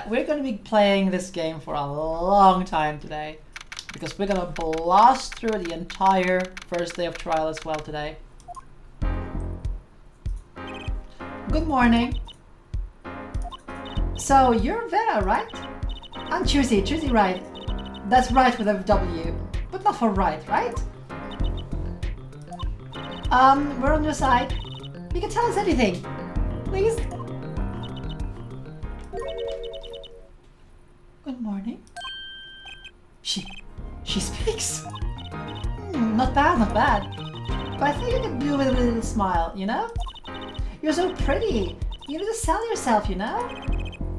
We're gonna be playing this game for a long time today. Because we're gonna blast through the entire first day of trial as well today. Good morning. So, you're Vera, right? I'm Choosy right. That's right with a W. But not for right? We're on your side. You can tell us anything. Please? Good morning. She speaks. Not bad. But I think you could do it with a little smile, you know? You're so pretty. You need to sell yourself, you know?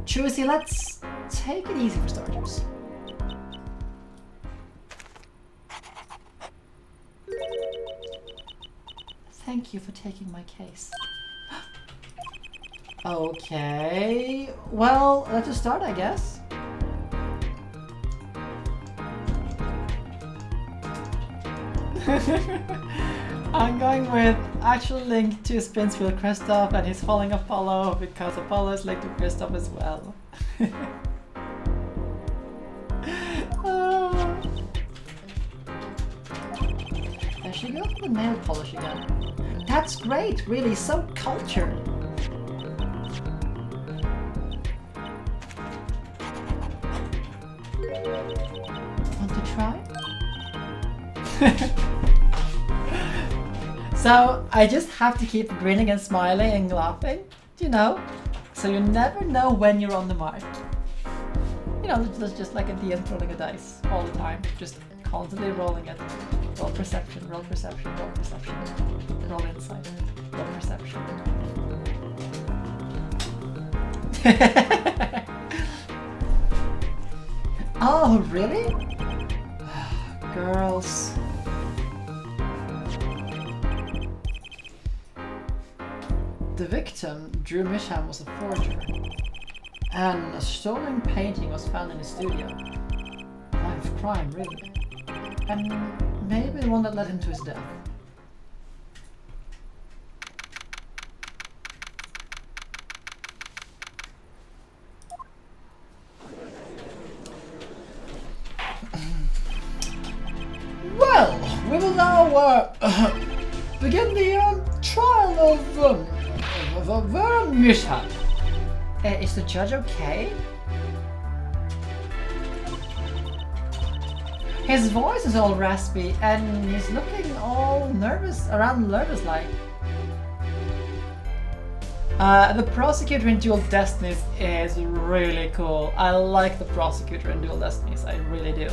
Choosy, let's take it easy for starters. Thank you for taking my case. Okay, well, let's just start, I guess. I'm going with actual link to Spinsfield Kristoff, and he's following Apollo because Apollo is linked to Kristoff as well. There she goes with the nail polish again. That's great, really, so cultured. Want to try? So I just have to keep grinning and smiling and laughing, you know? So you never know when you're on the mark. You know, it's just like a DM rolling a dice all the time, just constantly rolling it. Roll perception, roll perception, roll perception, roll insight, roll perception. Oh, really? Girls. The victim, Drew Misham, was a forger, and a stolen painting was found in his studio. Life of crime, really. And maybe the one that led him to his death. Well, we will now begin the trial of Vera Mishap. Is the judge okay? His voice is all raspy and he's looking all nervous like. The prosecutor in Dual Destinies is really cool. I like the prosecutor in Dual Destinies, I really do.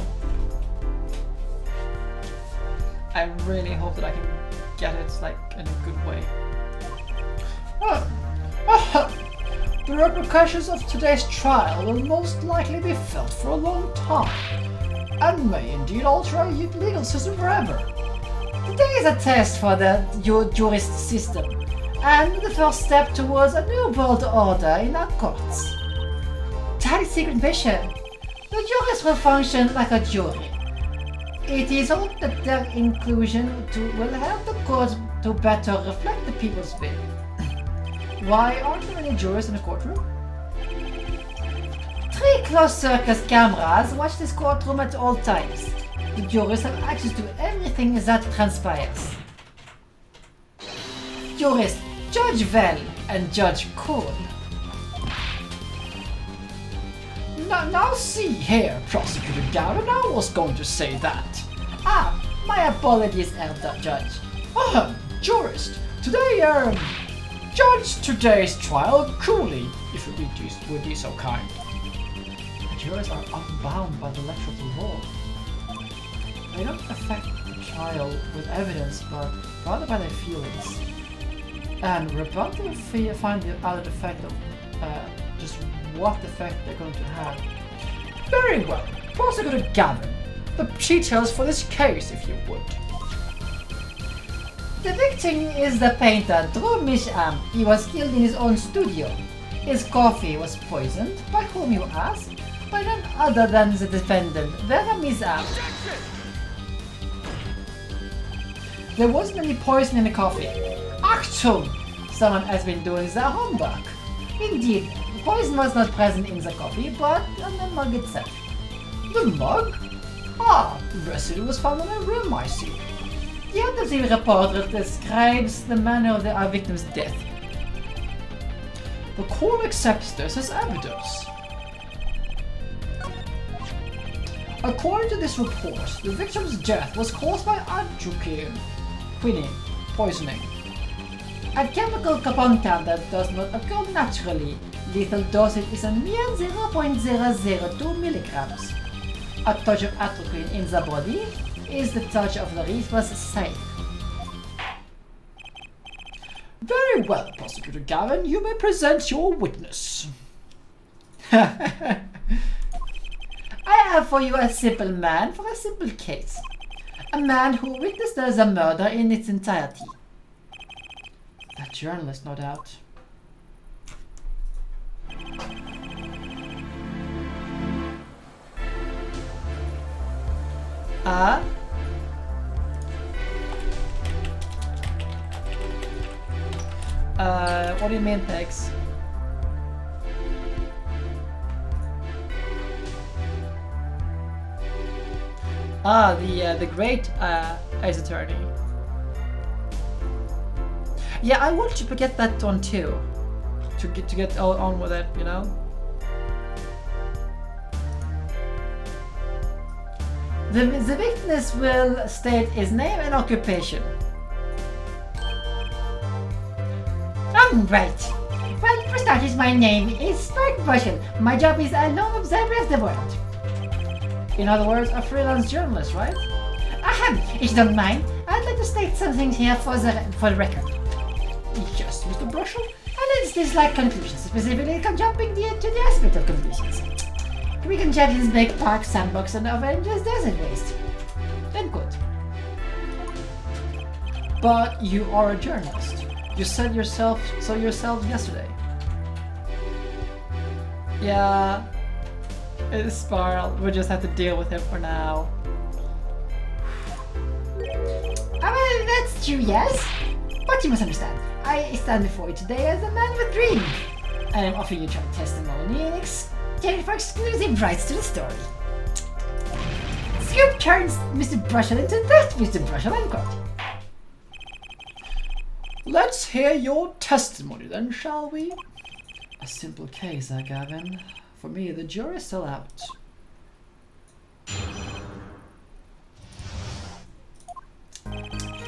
I really hope that I can get it like in a good way. The repercussions of today's trial will most likely be felt for a long time, and may indeed alter our legal system forever. Today is a test for the jurist system, and the first step towards a new world order in our courts. Tiny secret mission. The jurist will function like a jury. It is hoped that their inclusion will help the court to better reflect the people's will. Why aren't there any jurors in the courtroom? 3 closed-circuit cameras watch this courtroom at all times. The jurors have access to everything that transpires. Jurist Judge Vell and Judge Kuhn. Now see here, Prosecutor Gavin, I was going to say that. My apologies, Elder Judge. Jurist, today, judge today's trial coolly, if you would be so kind. The jurors are unbound by the letter of the law. They don't affect the trial with evidence, but rather by their feelings. And we're about to find out the effect of just what effect they're going to have. Very well, Prosecutor Gavin, the details for this case, if you would. The victim is the painter Drew Misham. He was killed in his own studio. His coffee was poisoned. By whom, you ask? By none other than the defendant, Vera Misham. There wasn't any poison in the coffee. Achtung! Someone has been doing their homework. Indeed, Poison was not present in the coffee, but on the mug itself. The mug? Ah, residue was found in a room, I see. The autopsy report describes the manner of our victim's death. The court accepts this as evidence. According to this report, the victim's death was caused by quinine poisoning, a chemical compound that does not occur naturally. Lethal dosage is a mere 0.002 milligrams. A touch of atropine in the body is the touch of the reaper's scythe. Very well, Prosecutor Gavin, you may present your witness. I have for you a simple man for a simple case. A man who witnessed the murder in its entirety. A journalist, no doubt. What do you mean, Pex? The great Ace Attorney. Yeah, I want to get that one too. To get on with it, you know. The witness will state his name and occupation. Right. Well, for starters, my name is Spark Bushel. My job is a lone observer of the world. In other words, a freelance journalist, right? If you don't mind, I'd like to state something here for the record. Yes, Mr. Brushel. And it's dislike conclusions, specifically jumping to the aspect of conclusions. Weekend Champions make park, sandbox, and Avengers desert waste. End quote. But you are a journalist. You said so yourself yesterday. Yeah, it's Sparl. We just have to deal with him for now. Well, that's true, yes. But you must understand, I stand before you today as a man with a dream. I am offering you your testimony in exchange for exclusive rights to the story. Scoop turns Mr. Brushel into that Mr. Brushel, unquote. Let's hear your testimony then, shall we? A simple case, Gavin. For me, the jury's still out.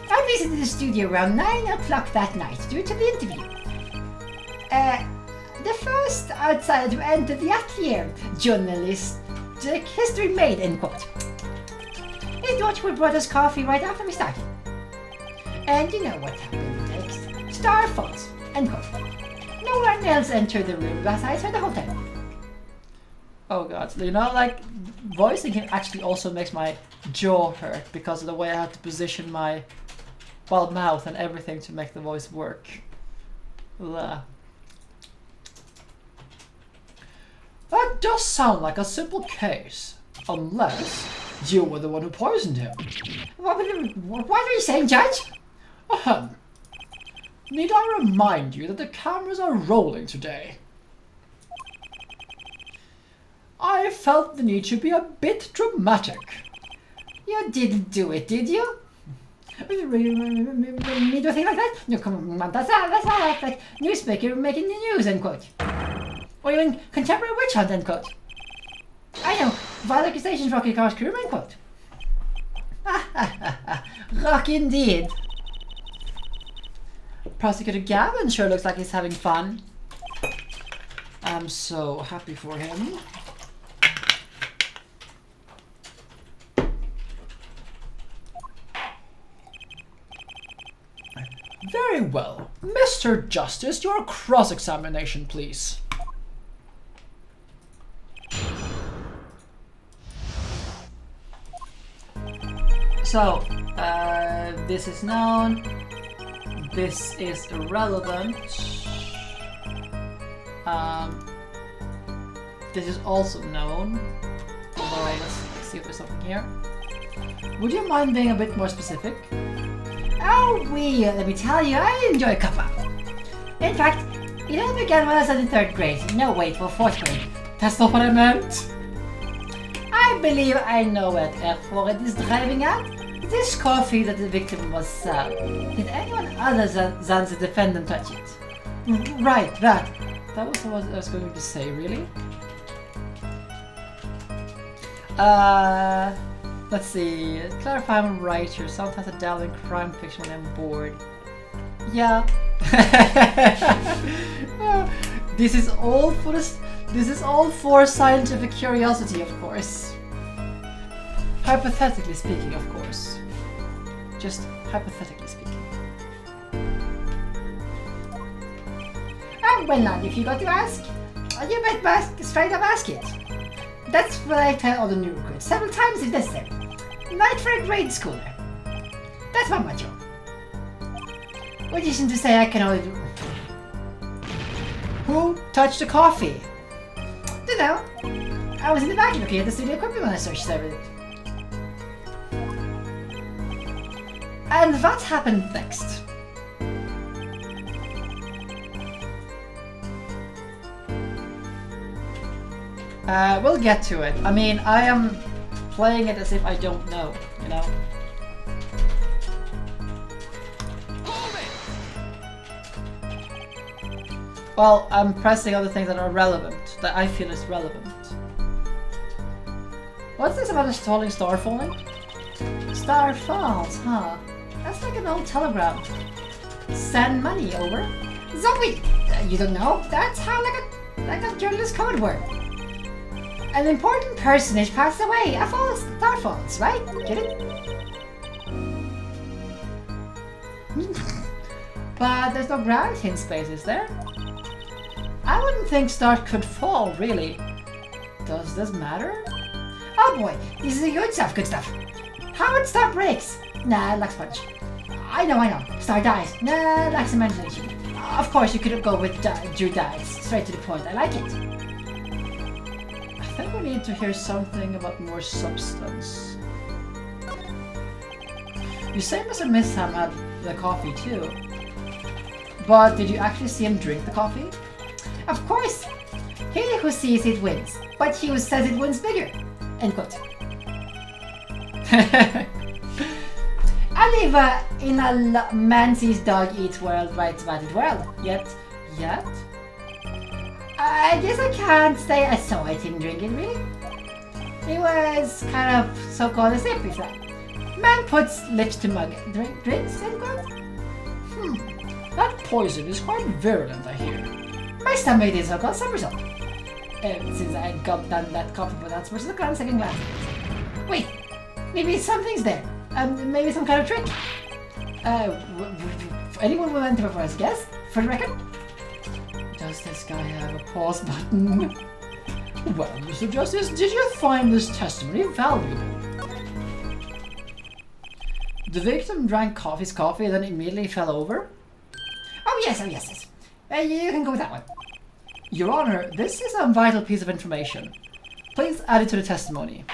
I visited the studio around 9 o'clock that night due to the interview. The first outsider to enter the atelier, journalistic history made, end quote. His daughter brought us coffee right after we started. And you know what happened next. Star falls, end quote. No one else entered the room besides her the whole time. Oh god, you know, like, voicing him actually also makes my jaw hurt because of the way I have to position my mouth and everything to make the voice work. Ugh. That does sound like a simple case, unless you were the one who poisoned him. What are you saying, Judge? Need I remind you that the cameras are rolling today? I felt the need to be a bit dramatic. You didn't do it, did you? Me do a thing like that? No, come on, that's like newspaper making the news, end quote. Or even contemporary witch hunt, end quote. I know, vile accusations, Rocky Car's crew, end quote. Rock indeed. Prosecutor Gavin sure looks like he's having fun. I'm so happy for him. Very well. Mr. Justice, your cross-examination, please. So, this is known. This is irrelevant. This is also known. Although, let's see if there's something here. Would you mind being a bit more specific? Oh, let me tell you, I enjoy cuppa. In fact, It all began when I was in 3rd grade. No, wait, for 4th grade. That's not what I meant. I believe I know what Hart is driving at. This coffee that the victim was served. Did anyone other than the defendant touch it? Right, that. That was what I was going to say, really? Let's see. Clarify I'm right here. Sometimes I dabble in crime fiction when I'm bored. Yeah. This is all for scientific curiosity, of course. Hypothetically speaking, of course. Just hypothetically speaking. Well, not if you got to ask. You might straight up ask it. That's what I tell all the new recruits several times if necessary. Not for a grade schooler. That's not my job. Which isn't to say I can only do... Who touched the coffee? Don't know. I was in the back looking at the studio equipment when I searched everything. And what happened next? We'll get to it. I mean, I am playing it as if I don't know, you know? Well, I'm pressing other things that are relevant, that I feel is relevant. What's this about a falling star falling? Star falls, huh? That's like an old telegram. Send money over. Zoe! You don't know? That's how like a journalist code works. An important personage passed away. A star falls, right? Get it? But there's no gravity in space, is there? I wouldn't think stars could fall, really. Does this matter? Oh boy, this is the good stuff, How would star breaks? Nah, lacks punch. I know. Star dies. Nah, lacks imagination. Of course, you could go with Drew dies. Straight to the point. I like it. I think we need to hear something about more substance. You say Mr. Misham had the coffee too. But did you actually see him drink the coffee? Of course! He who sees it wins, but he who says it wins bigger. End quote. I live in a man sees dog eats world, writes about it world. Yet? I guess I can't say I saw it him drink it, really. It was kind of so-called a sip, if that. Man puts lips to mug, drinks, end quote. That poison is quite virulent, I hear. My stomach did so-called somersault. Since I had done that coffee without supposed to the second glass. Wait, maybe something's there. Maybe some kind of trick. Anyone want to first guess? For the record? Does this guy have a pause button? Well, Mr. Justice, did you find this testimony valuable? The victim drank his coffee and then immediately fell over? Oh yes. You can go with that one. Your Honor, this is a vital piece of information. Please add it to the testimony.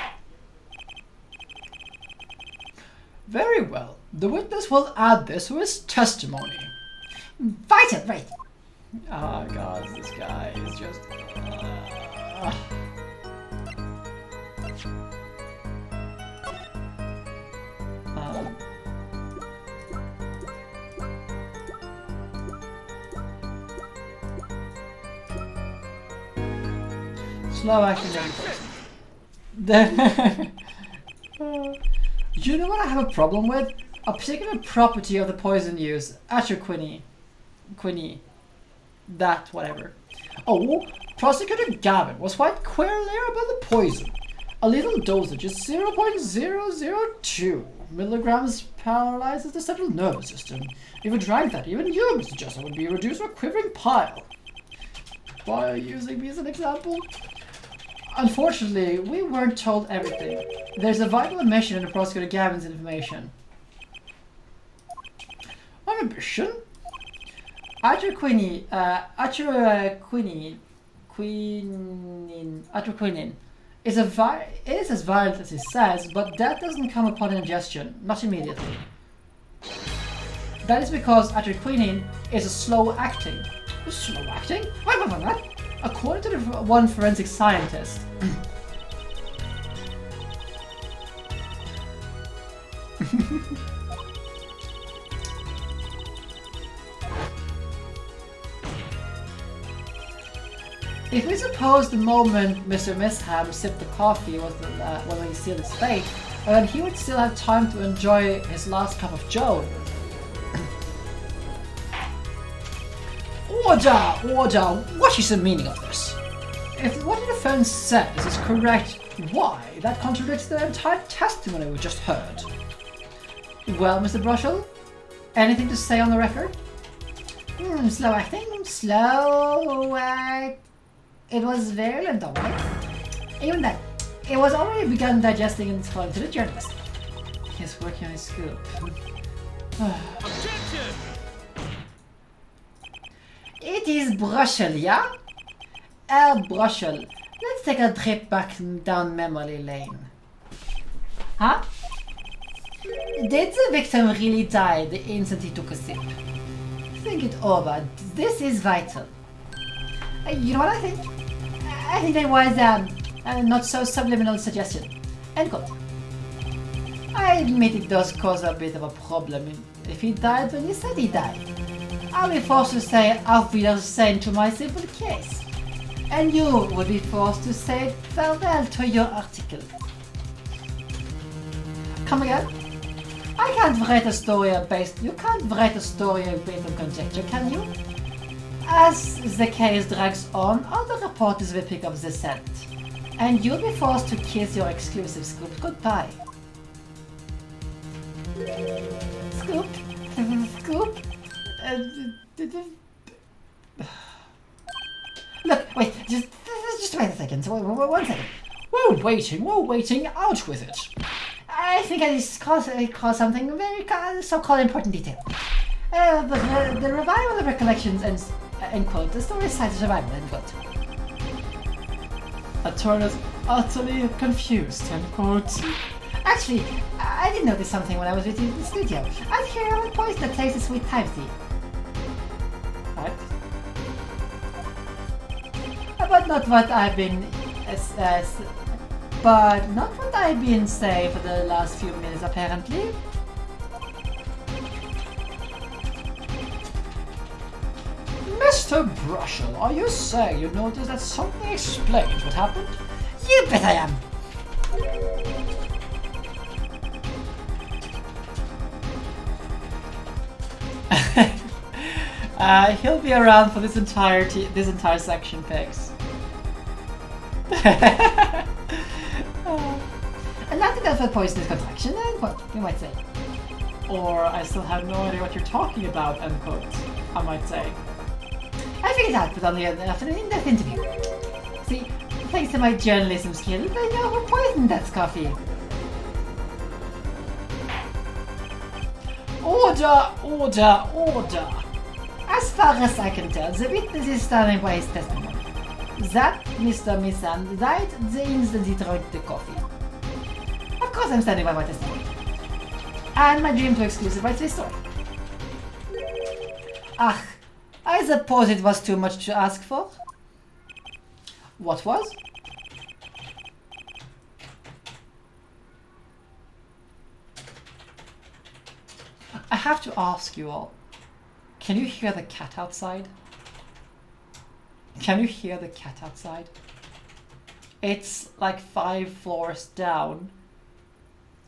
Very well. The witness will add this to his testimony. Vital, right. Oh god, this guy is just... Slow action every person. You know what I have a problem with? A particular property of the poison use. Atroquinine. That, whatever. Oh, Prosecutor Gavin was quite clear about the poison. A little dosage is 0.002 milligrams paralyzes the central nervous system. If you drank that, even you, Mr. Jessup, would be reduced to a quivering pile. Why are you using me as an example? Unfortunately, we weren't told everything. There's a vital omission in the Prosecutor Gavin's information. An omission? Atroquinine is as violent as it says, but death doesn't come upon ingestion, not immediately. That is because atroquinine is a slow-acting, Slow acting? According to the one forensic scientist. If we suppose the moment Mr. Misham sipped the coffee was when he sealed his fate, then he would still have time to enjoy his last cup of joe. Order! What is the meaning of this? If what the defense says is correct, why? That contradicts the entire testimony we just heard. Well, Mr. Brushel, anything to say on the record? Slow acting? Slow it was virulent, alright? Even that, it was already begun digesting and calling to the journalist. He's working on his scoop. Objection! It is Brushel, yeah? Brushel, let's take a trip back down memory lane. Huh? Did the victim really die the instant he took a sip? Think it over. This is vital. You know what I think? I think there was a not so subliminal suggestion. End quote. I admit it does cause a bit of a problem if he died when he said he died. I'll be forced to say Auf Wiedersehen to my simple case. And you would be forced to say farewell to your article. Come again? I can't write a story based. You can't write a story based on conjecture, can you? As the case drags on, other reporters will pick up the scent, and you'll be forced to kiss your exclusive scoop goodbye. Scoop? Scoop? Look, wait, just wait a second. One second. We're waiting, out with it. I think I just call something very so-called important detail. The revival of recollections and end quote. The story cites survival, end quote. Attorney utterly confused, end quote. Actually, I did notice something when I was with you in the studio. I'd hear a voice that plays a sweet timesy. What? But not what I've been saying for the last few minutes, apparently. Mr. Brushel, are you saying you noticed that something explains what happened? You bet I am. He'll be around for this entire section, Pigs. Another for poisonous contraction, end quote, you might say. Or I still have no idea what you're talking about, end quote, I might say. I figured out, but only after an in-depth interview. See, thanks to my journalism skills, I know who poisoned that coffee. Order! As far as I can tell, the witness is standing by his testimony. That Mr. Misan died the instant he drank the coffee. Of course I'm standing by my testimony. And my dream to exclusive rights to this story. I suppose it was too much to ask for. What was? I have to ask you all, can you hear the cat outside? Can you hear the cat outside? It's like 5 floors down,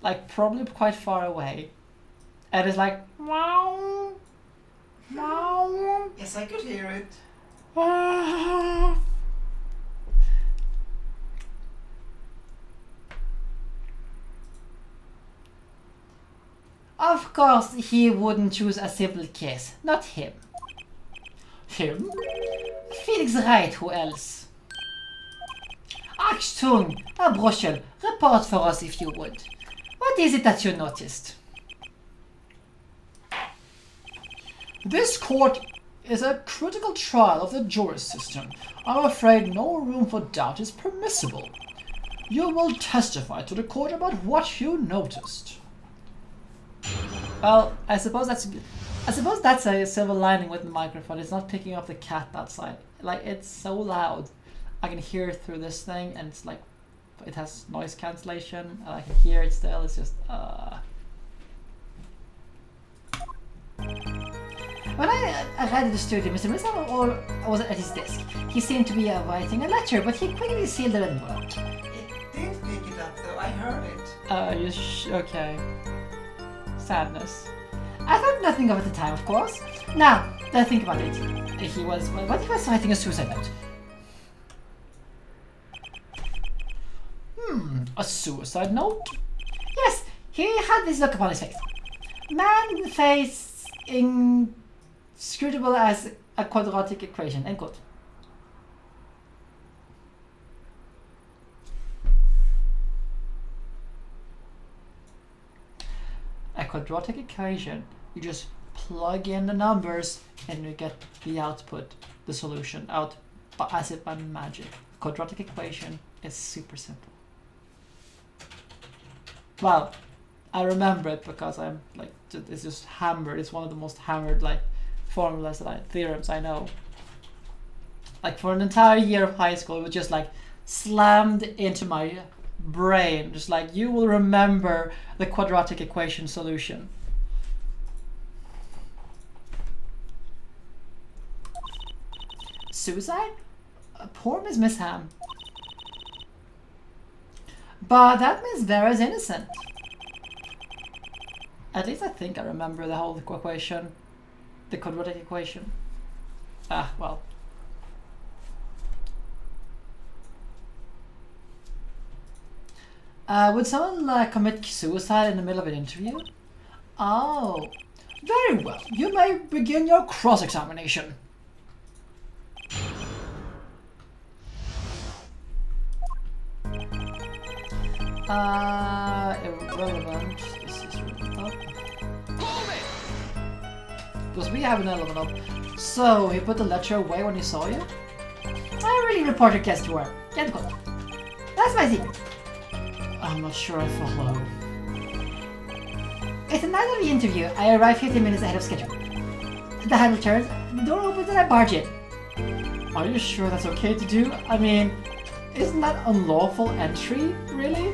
like probably quite far away, and it's like meow, meow. Yes, I could hear it. Of course, he wouldn't choose a simple case. Not him. Him? Felix Wright, who else? Achtung, a Brushel, report for us if you would. What is it that you noticed? This court is a critical trial of the jury system. I'm afraid no room for doubt is permissible. You will testify to the court about what you noticed. Well, I suppose that's I suppose that's a silver lining with the microphone. It's not picking up the cat outside. Like, it's so loud. I can hear it through this thing, and it's like, it has noise cancellation, and I can hear it still. It's just, When I arrived at the studio, Mr. Misham was at his desk. He seemed to be writing a letter, but he quickly sealed the envelope. It did pick it up, though. I heard it. Okay. Sadness. I thought nothing of it at the time, of course. Now, that I think about it, what if he was writing a suicide note? A suicide note? Yes, he had this look upon his face. Man face inscrutable as a quadratic equation, end quote. A quadratic equation, you just plug in the numbers and you get the output, the solution out as if by magic. Quadratic equation is super simple. Well, I remember it because I'm like, it's just hammered. It's one of the most hammered like formulas theorems I know. Like for an entire year of high school, it was just like slammed into my brain. Just like, you will remember the quadratic equation solution. Suicide? Poor Miss Misham. But that Miss Vera's innocent. At least I think I remember the whole equation. The quadratic equation. Ah, well. Would someone commit suicide in the middle of an interview? Oh. Very well. You may begin your cross-examination. Irrelevant. This is relevant. Because we have an element up. So, he put the letter away when he saw you? I really reported guest to work. Get caught. That's my secret. I'm not sure I follow. It's the night of the interview. I arrived 15 minutes ahead of schedule. The handle turns, the door opens, and I barge in. Are you sure that's okay to do? I mean, isn't that unlawful entry, really?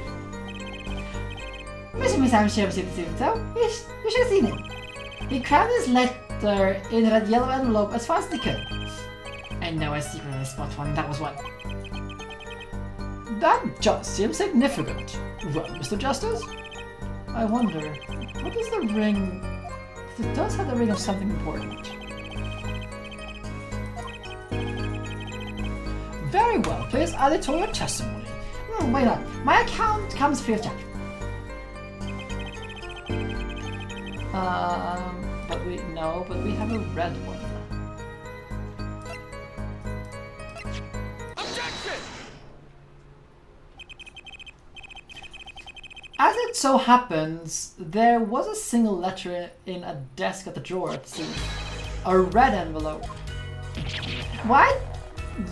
Mr. Misham should have seen it, so you should have seen it. He crammed his letter in that yellow envelope as fast as he could. I know I secretly spot one, that was one. That just seems significant. Well, Mr. Justice? I wonder, what is the ring? It does have the ring of something important. Very well, please add it to your testimony. Why not? My account comes free of charge. But we have a red one. Objection! As it so happens, there was a single letter in a desk at the drawer at the scene. A red envelope. What?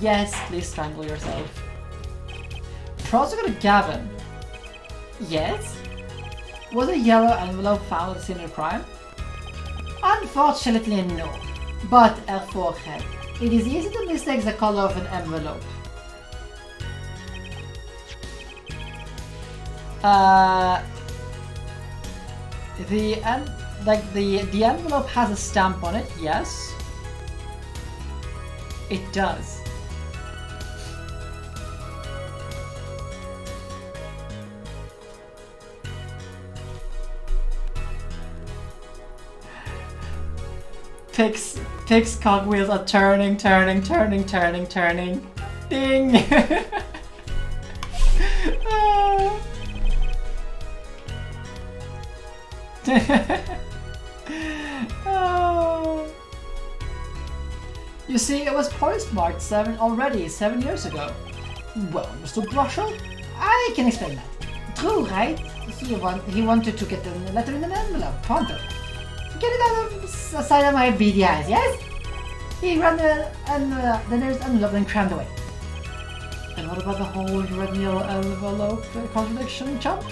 Yes, please strangle yourself. Prosecutor Gavin. Yes? Was a yellow envelope found at the scene of the crime? Unfortunately, no. But a forehead. It is easy to mistake the color of an envelope. The envelope has a stamp on it, yes. It does. Pig's cogwheels are turning. Ding! Oh. You see, it was postmarked 7 years ago. Well, Mr. Brushel, I can explain that. True, right? He wanted to get the letter in an envelope. Pronto. Get it out of the side of my beady eyes, yes? He ran the nearest envelope and crammed away. And what about the whole red and yellow envelope contradiction, chump?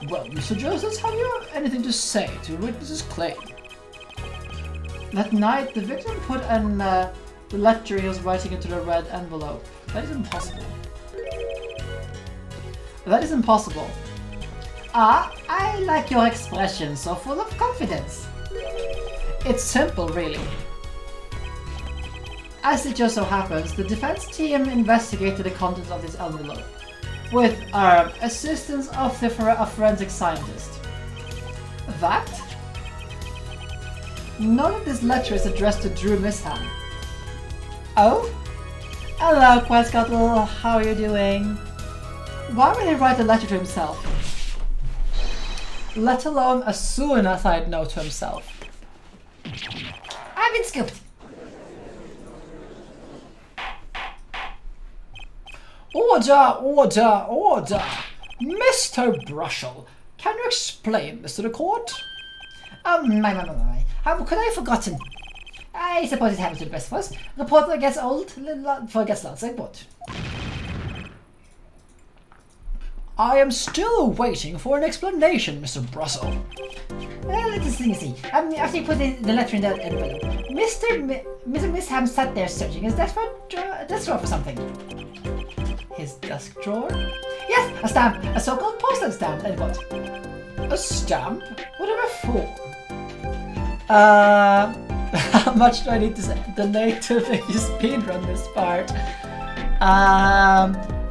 Well, Mr. Justice, have you anything to say to witness's claim? That night, the victim put the letter he was writing into the red envelope. That is impossible. That is impossible. Ah, I like your expression, so full of confidence. It's simple, really. As it just so happens, the defense team investigated the contents of this envelope with assistance of a forensic scientist. That? None of this letter is addressed to Drew Misham. Oh? Hello, Quetzalcoatl. How are you doing? Why would he write a letter to himself? Let alone a suicide note to himself. I've been scooped. Order, order, order! Mr. Brushel, can you explain this to the court? My. How could I have forgotten? I suppose it happens to the best of us. Reporter gets old, forgets lots, like what? I am still waiting for an explanation, Mr. Brussel. Let's see. After you put the letter in that envelope, Mr. Misham sat there searching his desk drawer for something. His desk drawer? Yes, a stamp, a so-called postal stamp, and what? A stamp? Whatever for? How much do I need to donate to make you speedrun this part?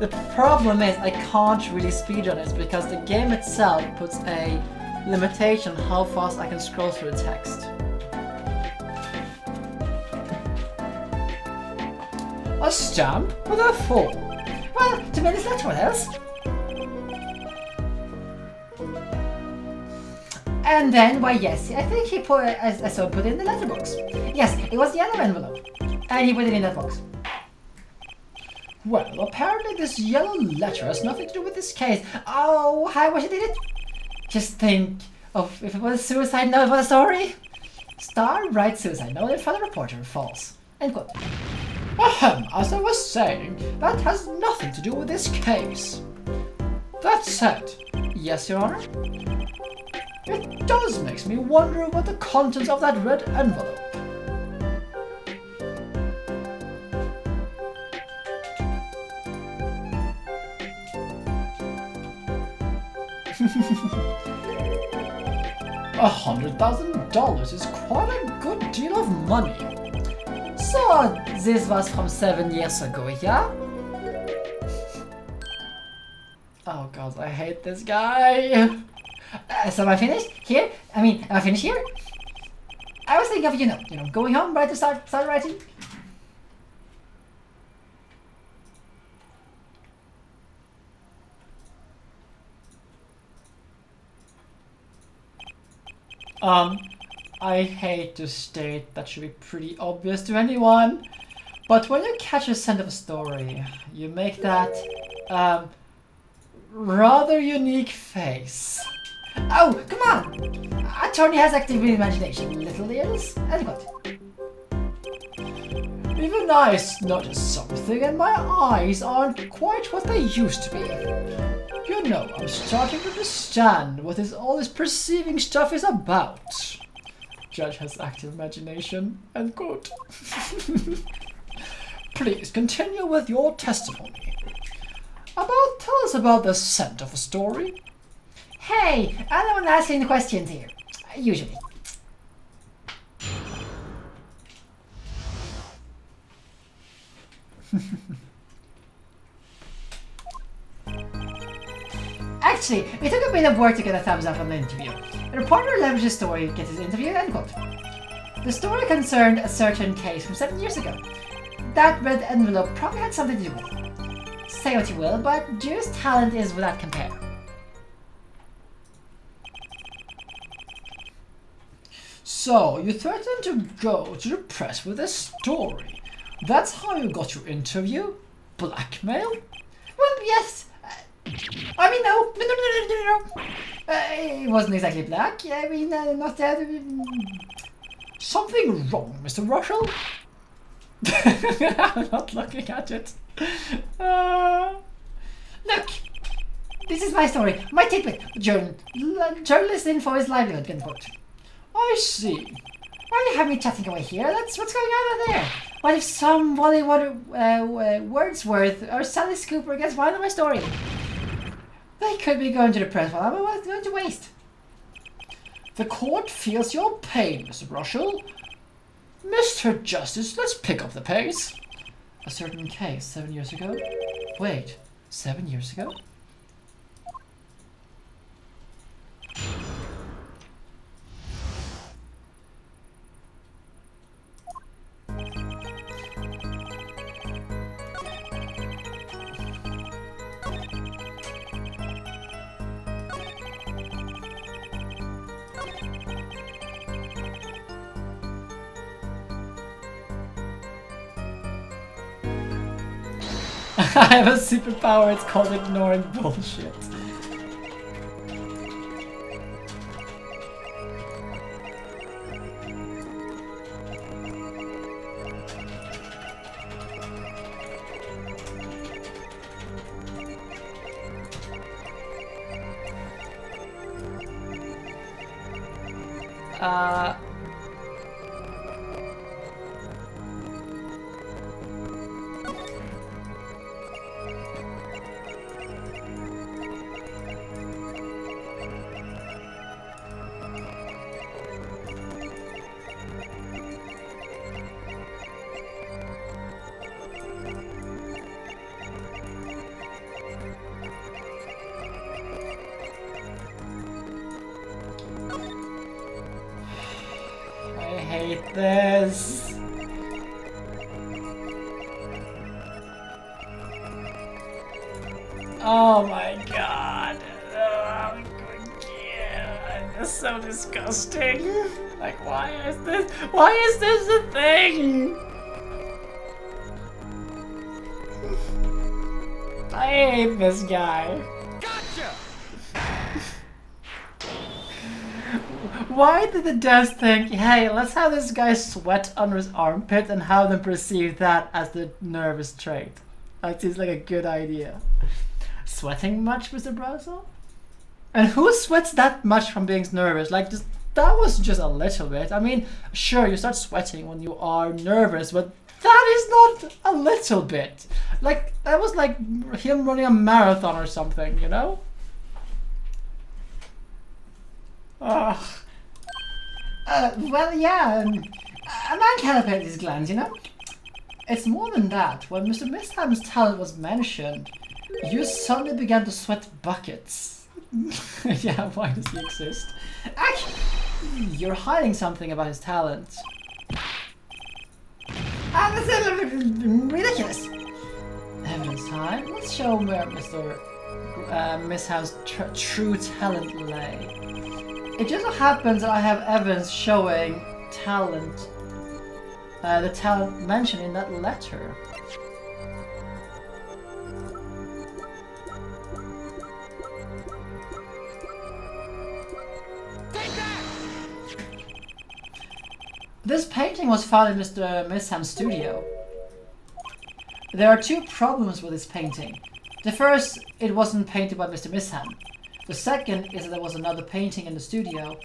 The problem is I can't really speedrun it because the game itself puts a limitation on how fast I can scroll through the text. A stamp? Whatever for? Well, to mail this letter, what else? And then, why yes, I think he put it in the letterbox. Yes, it was the yellow envelope. And he put it in that box. Well, apparently this yellow letter has nothing to do with this case. Oh, how was it did it? Just think of if it was a suicide note for the story. Star writes suicide note in front of reporter, false. End quote. As I was saying, that has nothing to do with this case. That said, yes, Your Honor, it does make me wonder about the contents of that red envelope. $100,000 is quite a good deal of money. So, this was from 7 years ago, yeah? Oh god, I hate this guy. So am I finished? Here? Am I finished here? I was thinking of, going home, right to start writing. I hate to state that should be pretty obvious to anyone, but when you catch a scent of a story, you make that, rather unique face. Oh, come on! Attorney has active imagination, little ears. And what? Even I noticed something, and my eyes aren't quite what they used to be. You know, I'm starting to understand what all this perceiving stuff is about. Judge has active imagination, end quote. Please continue with your testimony. Tell us about the scent of a story. Hey, I'm the one asking the questions here. Usually. Actually, it took a bit of work to get a thumbs up on the interview. The reporter leveraged the story to get his interview, end quote. The story concerned a certain case from 7 years ago. That red envelope probably had something to do with it. Say what you will, but Drew's talent is without compare. So, you threatened to go to the press with a story. That's how you got your interview? Blackmail? Well, yes. No. It wasn't exactly black. Not that. Something wrong, Mr. Russell? I'm not looking at it. Look, this is my story, my tidbit. Journalist in for his livelihood, end quote. I see. Why do you have me chatting away here? That's what's going on over there. What if some Wordsworth or Sally Scooper gets wind of my story? They could be going to the press while I'm going to waste. The court feels your pain, Mr. Brushel. Mr. Justice, let's pick up the pace. A certain case 7 years ago? Wait, 7 years ago? I have a superpower, it's called ignoring bullshit. hate this. Oh my god. Oh, it's so disgusting. Like, why is this a thing? I hate this guy. Gotcha! Why did the devs think, hey, let's have this guy sweat under his armpit and have them perceive that as the nervous trait? That seems like a good idea. Sweating much, Mr. Brazel? And who sweats that much from being nervous? Like, just that was just a little bit. I mean, sure, you start sweating when you are nervous, but that is not a little bit. Like, that was like him running a marathon or something, you know? Ugh. Well, yeah, a man can have these glands, you know? It's more than that. When Mr. Mistham's talent was mentioned, you suddenly began to sweat buckets. Yeah, why does he exist? Actually, you're hiding something about his talent. That's ridiculous. Evidence time. Let's show where Mr. Mistham's true talent lay. It just so happens that I have evidence showing talent. The talent mentioned in that letter. This painting was found in Mr. Mistham's studio. There are two problems with this painting. The first, it wasn't painted by Mr. Mistham. The second is that there was another painting in the studio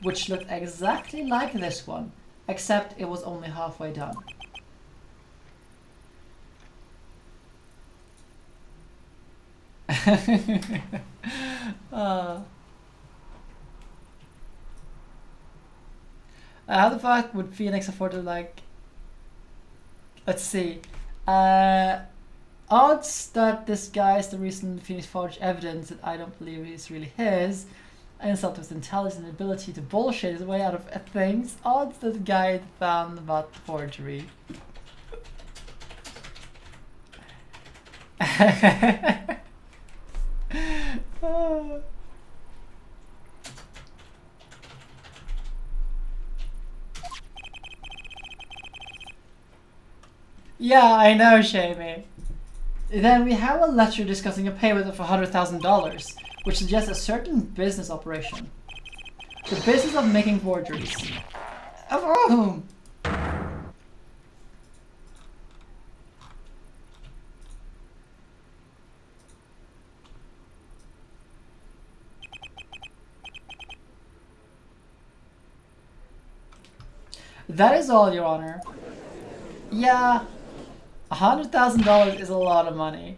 which looked exactly like this one, except it was only halfway done. How the fuck would Phoenix afford to, like... Let's see. Odds that this guy is the reason Phoenix forged evidence that I don't believe is really his. I insult his intelligence and ability to bullshit his way out of things. Odds that the guy found about forgery. Oh. Yeah, I know, Shamey. Then we have a letter discussing a payment of $100,000, which suggests a certain business operation. The business of making forgeries. Of whom? That is all, Your Honor. Yeah, $100,000 is a lot of money.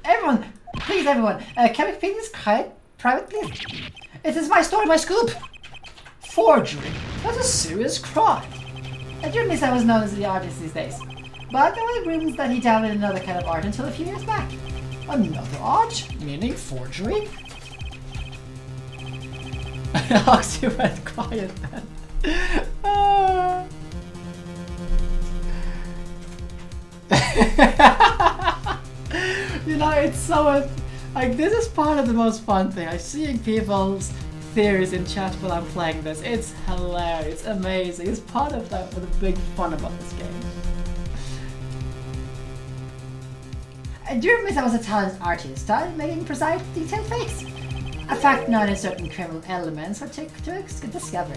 Everyone, please, everyone, can we please this quiet, private, please? It is my story, my scoop. Forgery. That's a serious crime. During this, I was known as the artist these days. But there were rumors that he dabbled in another kind of art until a few years back. Another art? Meaning forgery? Oxy went quiet then. You know, it's so... Like, this is part of the most fun thing. I'm seeing people's theories in chat while I'm playing this. It's hilarious. It's amazing. It's part of the big fun about this game. During this, I was a talented artist, making precise, detailed fakes. A fact known in certain criminal elements or to discover.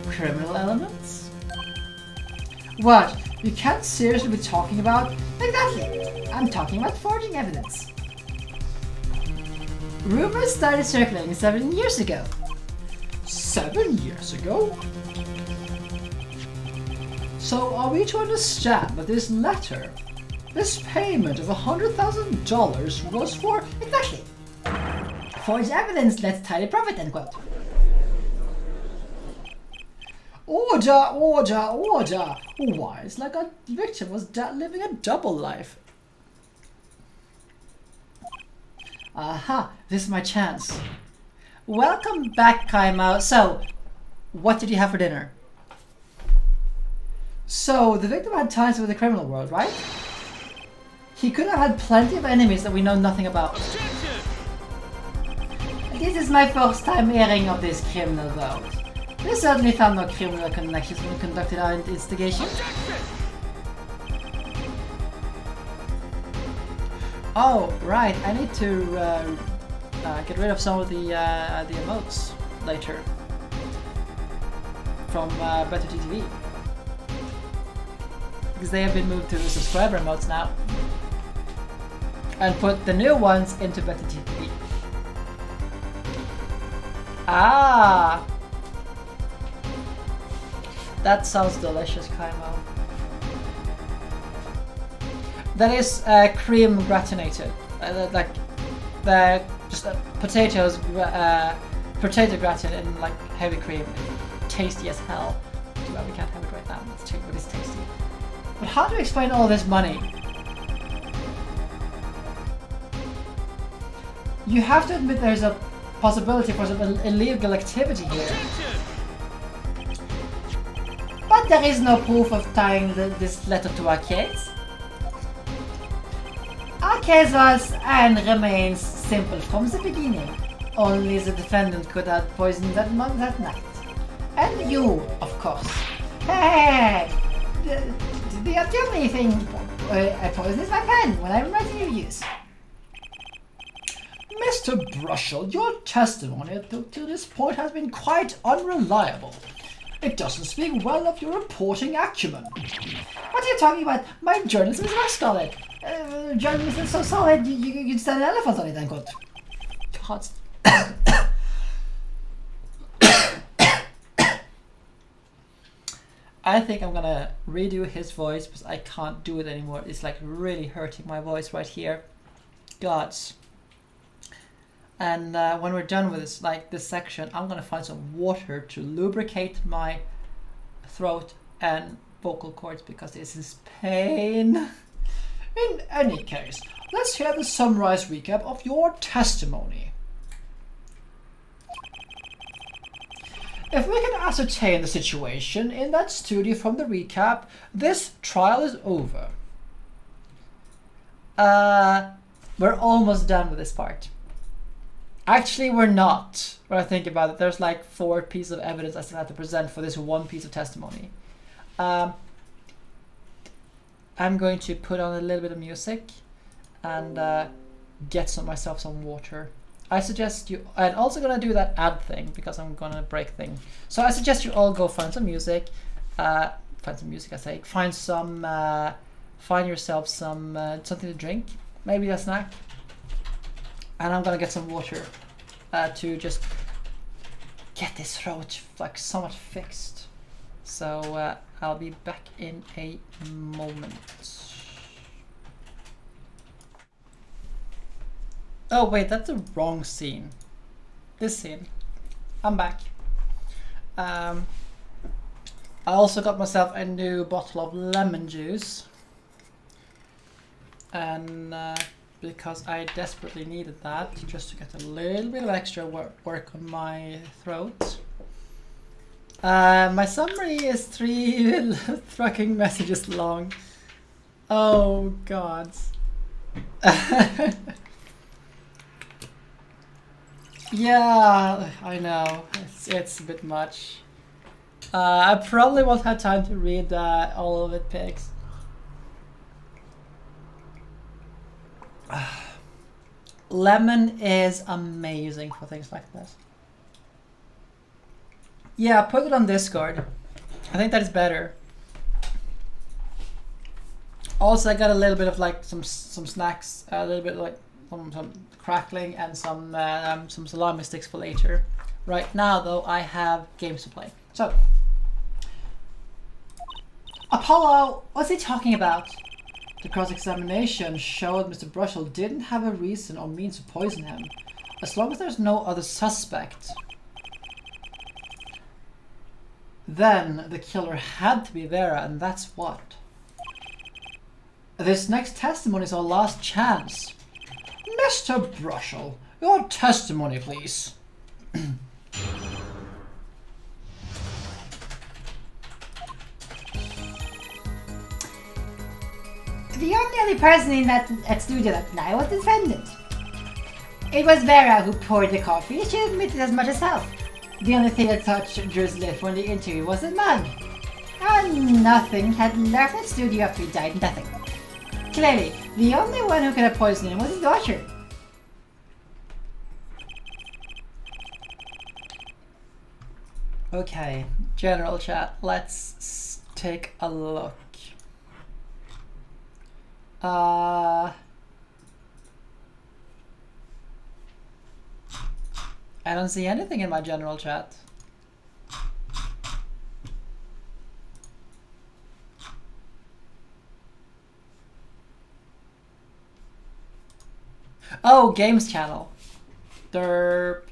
Criminal elements? What? You can't seriously be talking about... Exactly! I'm talking about forging evidence. Rumors started circulating 7 years ago. 7 years ago? So are we to understand that this letter, this payment of $100,000 was for... Exactly! Forged evidence lets tidy profit, end quote. Order, order, order! Why? It's like a victim was living a double life. Aha, this is my chance. Welcome back, Kaimo. So, what did you have for dinner? So, the victim had ties with the criminal world, right? He could have had plenty of enemies that we know nothing about. This is my first time hearing of this criminal world. We certainly found no criminal connections when we conducted our investigation. Oh, right. I need to get rid of some of the emotes later from Better TTV because they have been moved to the subscriber emotes now, and put the new ones into Better TTV. Ah, that sounds delicious, Kaimo. That is cream gratinated, like the just potatoes, potato gratin in like heavy cream, tasty as hell. Too bad we can't have it right now. But it's tasty. But how do you explain all this money? You have to admit there's a possibility for some illegal activity here. But there is no proof of tying this letter to our case. Our case was and remains simple from the beginning. Only the defendant could have poisoned that monk that night. And you, of course. Hey! The only thing I poison is my pen when I'm ready to use. Mr. Brushel, your testimony to this point has been quite unreliable. It doesn't speak well of your reporting acumen. What are you talking about? My journalism is rock solid. Journalism is so solid you'd stand an elephant on it, unquote. God. I think I'm gonna redo his voice because I can't do it anymore. It's like really hurting my voice right here. Gods. And when we're done with this, like this section, I'm gonna find some water to lubricate my throat and vocal cords because this is pain. In any case, let's hear the summarized recap of your testimony. If we can ascertain the situation in that studio from the recap, this trial is over. We're almost done with this part. Actually, we're not. When I think about it, there's like 4 pieces of evidence I still have to present for this one piece of testimony. I'm going to put on a little bit of music and get myself some water. I suggest you, and also gonna do that ad thing because I'm gonna break thing. So I suggest you all go find some music. Find some, find yourself some something to drink, maybe a snack. And I'm gonna get some water to just get this throat like somewhat fixed. So I'll be back in a moment. Oh wait, that's the wrong scene. This scene. I'm back. I also got myself a new bottle of lemon juice. And because I desperately needed that, just to get a little bit of extra work on my throat. My summary is 3 fucking messages long. Oh god. Yeah, I know. It's a bit much. I probably won't have time to read all of it, pigs. Lemon is amazing for things like this. Yeah, put it on Discord. I think that is better. Also, I got a little bit of like some snacks, a little bit like some crackling and some salami sticks for later. Right now, though, I have games to play. So, Apollo, what's he talking about? The cross-examination showed Mr. Brushel didn't have a reason or means to poison him, as long as there's no other suspect. Then the killer had to be Vera, and that's what. This next testimony is our last chance. Mr. Brushel, your testimony, please. The only other person in that studio that night was the defendant. It was Vera who poured the coffee. She admitted as much herself. The only thing that touched Drew's lip when the interview was the mug. And nothing had left the studio after he died. Nothing. Clearly, the only one who could have poisoned him was his daughter. Okay, general chat. Let's take a look. I don't see anything in my general chat. Oh, Games channel. Derp.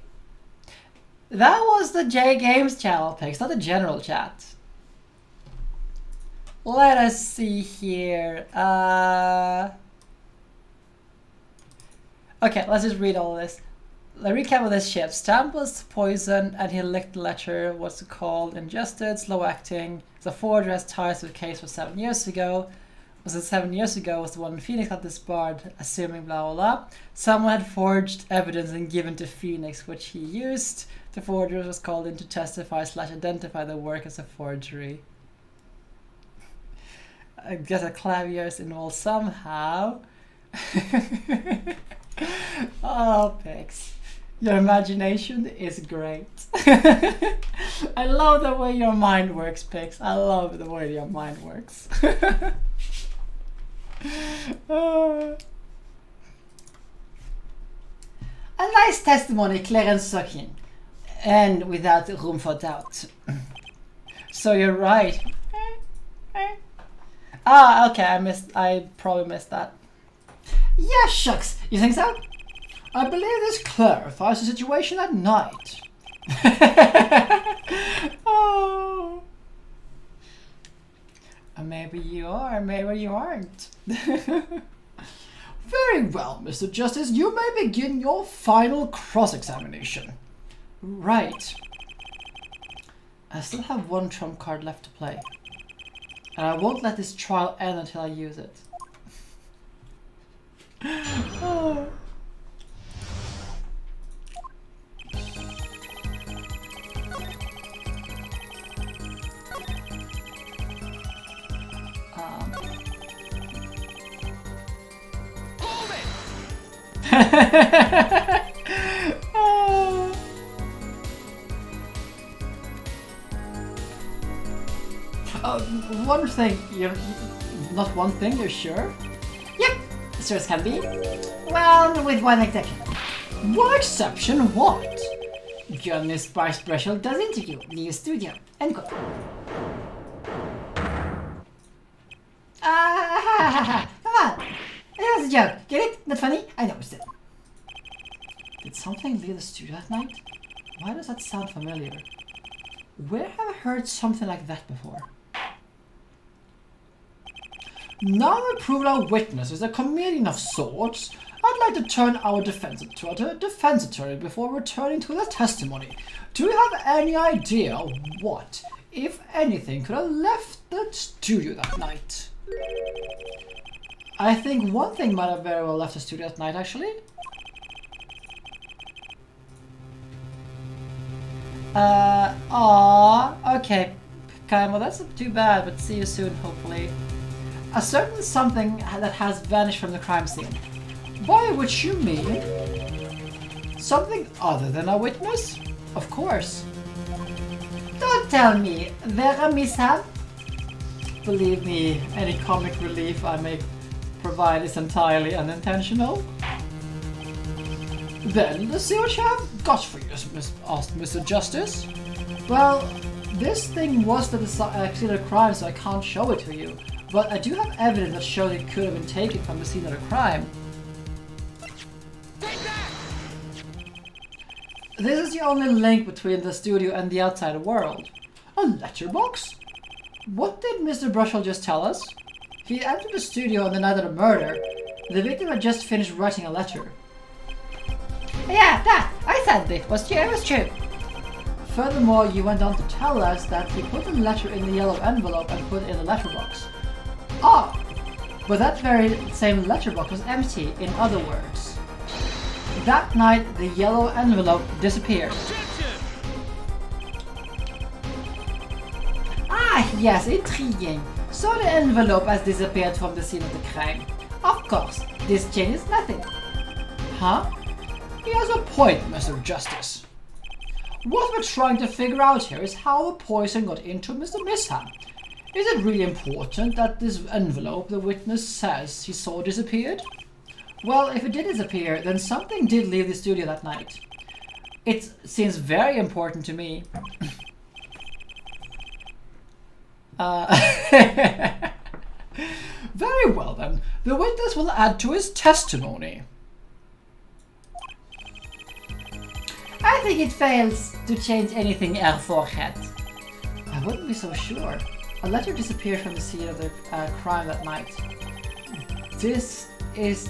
That was the J Games channel pics, not the general chat. Let us see here. Okay, let's just read all of this. The recap of this shit. Stamp was poisoned and he licked the letter. What's it called? Ingested, slow acting. The forger has ties to the case for 7 years ago. Was it 7 years ago? Was the one in Phoenix got disbarred, assuming blah blah blah. Someone had forged evidence and given to Phoenix, which he used. The forger was called in to testify / identify the work as a forgery. I guess a clavier is involved somehow. Oh, Pix. Your imagination is great. I love the way your mind works, Pix. I love the way your mind works. A nice testimony, clear and sucking. And without room for doubt. So you're right. Ah, okay, I probably missed that. Yeah, shucks. You think so? I believe this clarifies the situation at night. Oh. Maybe you are, maybe you aren't. Very well, Mr. Justice, you may begin your final cross-examination. Right. I still have one trump card left to play. And I won't let this trial end until I use it. Oh. Oh. One thing, not one thing, you're sure? Yep, sure as can be. Well, with one exception. One exception? What? John Miss Brushel does interview, new studio, end quote. Come on! It was a joke, get it? Not funny? I know it's it. Did something leave the studio at night? Why does that sound familiar? Where have I heard something like that before? Now that proven our witness is a comedian of sorts, I'd like to turn our defense attorney before returning to the testimony. Do you have any idea what, if anything, could have left the studio that night? I think one thing might have very well left the studio that night, actually. Okay. Okay, well that's too bad, but see you soon, hopefully. A certain something that has vanished from the crime scene. By which you mean... something other than a witness? Of course. Don't tell me, there a mishap? Believe me, any comic relief I may provide is entirely unintentional. Then, let's see what you have got for you, asked Mr. Justice. Well, this thing was the scene of the crime, so I can't show it to you. But I do have evidence that shows it could have been taken from the scene of the crime. Take that! This is the only link between the studio and the outside world. A letterbox? What did Mr. Brushel just tell us? He entered the studio on the night of the murder. The victim had just finished writing a letter. Yeah, that! I said it was true. Furthermore, you went on to tell us that he put the letter in the yellow envelope and put it in the letterbox. Ah! But that very same letterbox was empty, in other words. That night, the yellow envelope disappeared. Ah, yes, intriguing. So the envelope has disappeared from the scene of the crime. Of course, this changes nothing. Huh? He has a point, Mr. Justice. What we're trying to figure out here is how the poison got into Mr. Mishap. Is it really important that this envelope the witness says he saw disappeared? Well, if it did disappear, then something did leave the studio that night. It seems very important to me. Very well then, the witness will add to his testimony. I think it fails to change anything Air forehead. I wouldn't be so sure. A letter disappeared from the scene of the crime that night. This is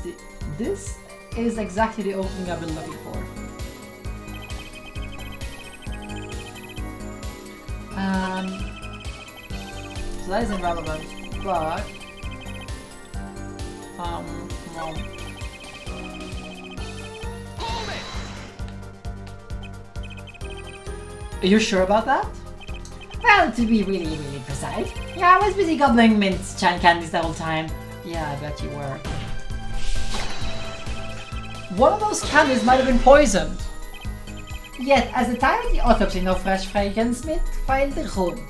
exactly the opening I've been looking for. So that is irrelevant, but well. Are you sure about that? Well, to be really precise. Yeah, I was busy gobbling mints candies the whole time. Yeah, I bet you were. One of those candies might have been poisoned. Yet, as the time of the autopsy, no fresh fragrance mit filed the room.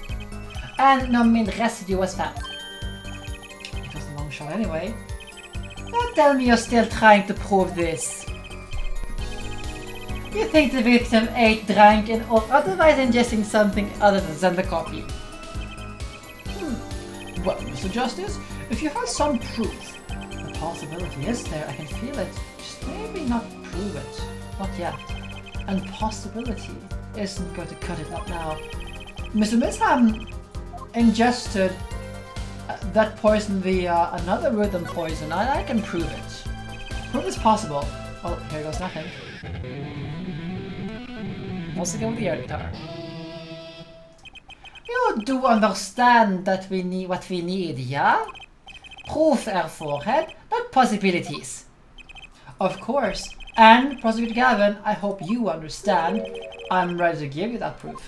And no mint residue was found. It was a long shot anyway. Don't tell me you're still trying to prove this. You think the victim ate, drank, or otherwise ingesting something other than the coffee? Well, Mr. Justice, if you have some proof, the possibility is there, I can feel it. Just maybe not prove it. Not yet. And possibility isn't going to cut it up now. Mr. Misham ingested that poison via another rhythm poison. I can prove it. Proof is possible. Oh, here goes nothing. Also go with the air guitar. You do understand that we need what we need, yeah? Proof, Air forehead, not possibilities. Of course. And, Prosecutor Gavin, I hope you understand. I'm ready to give you that proof.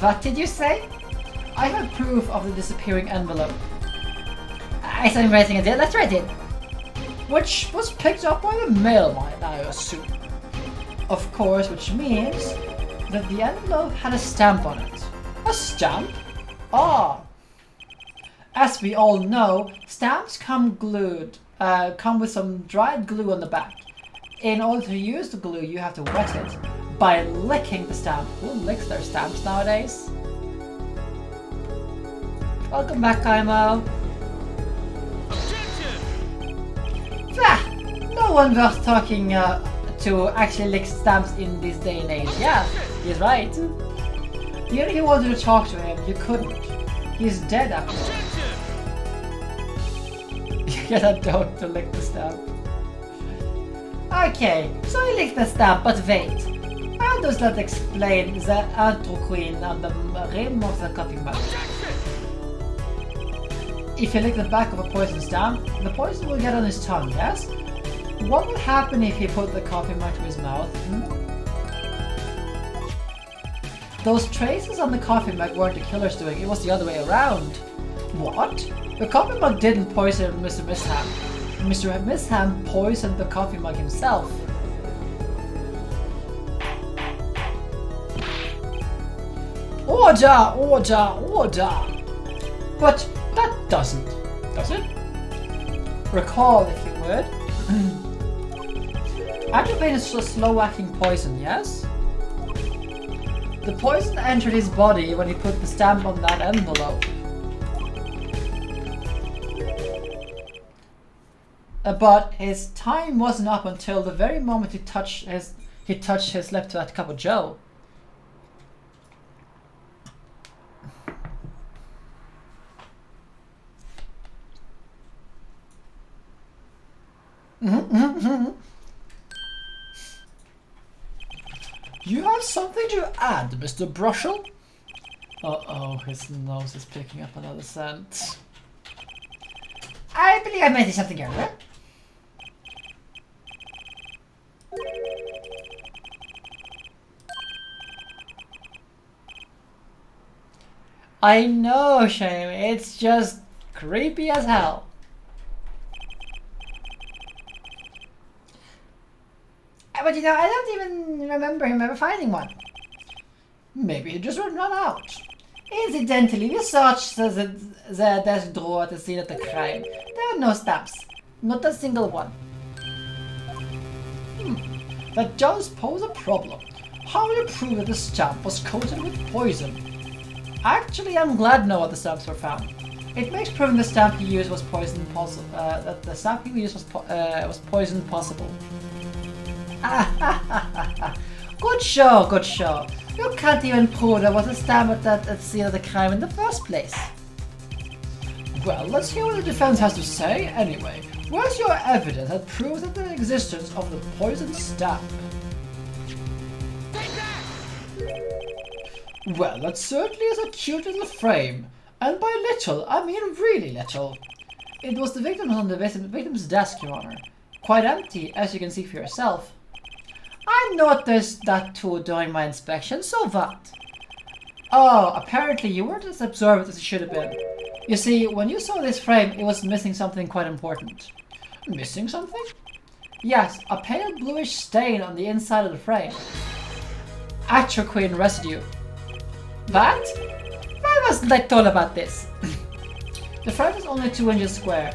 What did you say? I have proof of the disappearing envelope. I saw him writing it. Let's write it. Which was picked up by the mailman, I assume. Of course, which means that the envelope had a stamp on it. A stamp? Ah. As we all know, stamps come with some dried glue on the back. In order to use the glue, you have to wet it. by licking the stamp. Who licks their stamps nowadays? Welcome back, Kaimo. No one worth talking to actually lick stamps in this day and age. Yeah, he's right. Even if you wanted to talk to him, you couldn't. He's dead after all. You get a dog to lick the stamp. Okay, so he licked the stamp, but wait. How does that explain the Anthroqueen on the rim of the coffee mug? If you lick the back of a poison stamp, the poison will get on his tongue, yes? What would happen if he put the coffee mug to his mouth? Those traces on the coffee mug weren't the killer's doing, it was the other way around. What? The coffee mug didn't poison Mr. Misham. Mr. Misham poisoned the coffee mug himself. Order! Order! Order! But that doesn't, does it? Recall, if you would. Atropine is a slow-acting poison, yes? The poison entered his body when he put the stamp on that envelope. But his time wasn't up until the very moment he touched his lip to that cup of joe. You have something to add, Mr. Brushel? Uh-oh, his nose is picking up another scent. I believe I mentioned something earlier. I know, Shame. It's just creepy as hell. But you know, I don't even remember him ever finding one. Maybe he just run out. Incidentally, we searched the desk drawer at the scene of the crime. There were no stamps. Not a single one. That does pose a problem. How do you prove that the stamp was coated with poison? Actually, I'm glad no other stamps were found. It makes proving the stamp he used was poison possible. That the stamp he used was poison possible. Good show, good show. You can't even prove there was a stamp at the scene of the crime in the first place. Well, let's hear what the defense has to say anyway. Where's your evidence that proves that the existence of the poison stamp? Well, that certainly is a cute little frame. And by little, I mean really little. It was the victim on the victim's desk, Your Honor. Quite empty, as you can see for yourself. I noticed that too during my inspection, so what? Oh, apparently you weren't as observant as you should have been. You see, when you saw this frame, it was missing something quite important. Missing something? Yes, a pale bluish stain on the inside of the frame. Atropine residue. What? Why wasn't I told about this? The frame is only 2 inches square.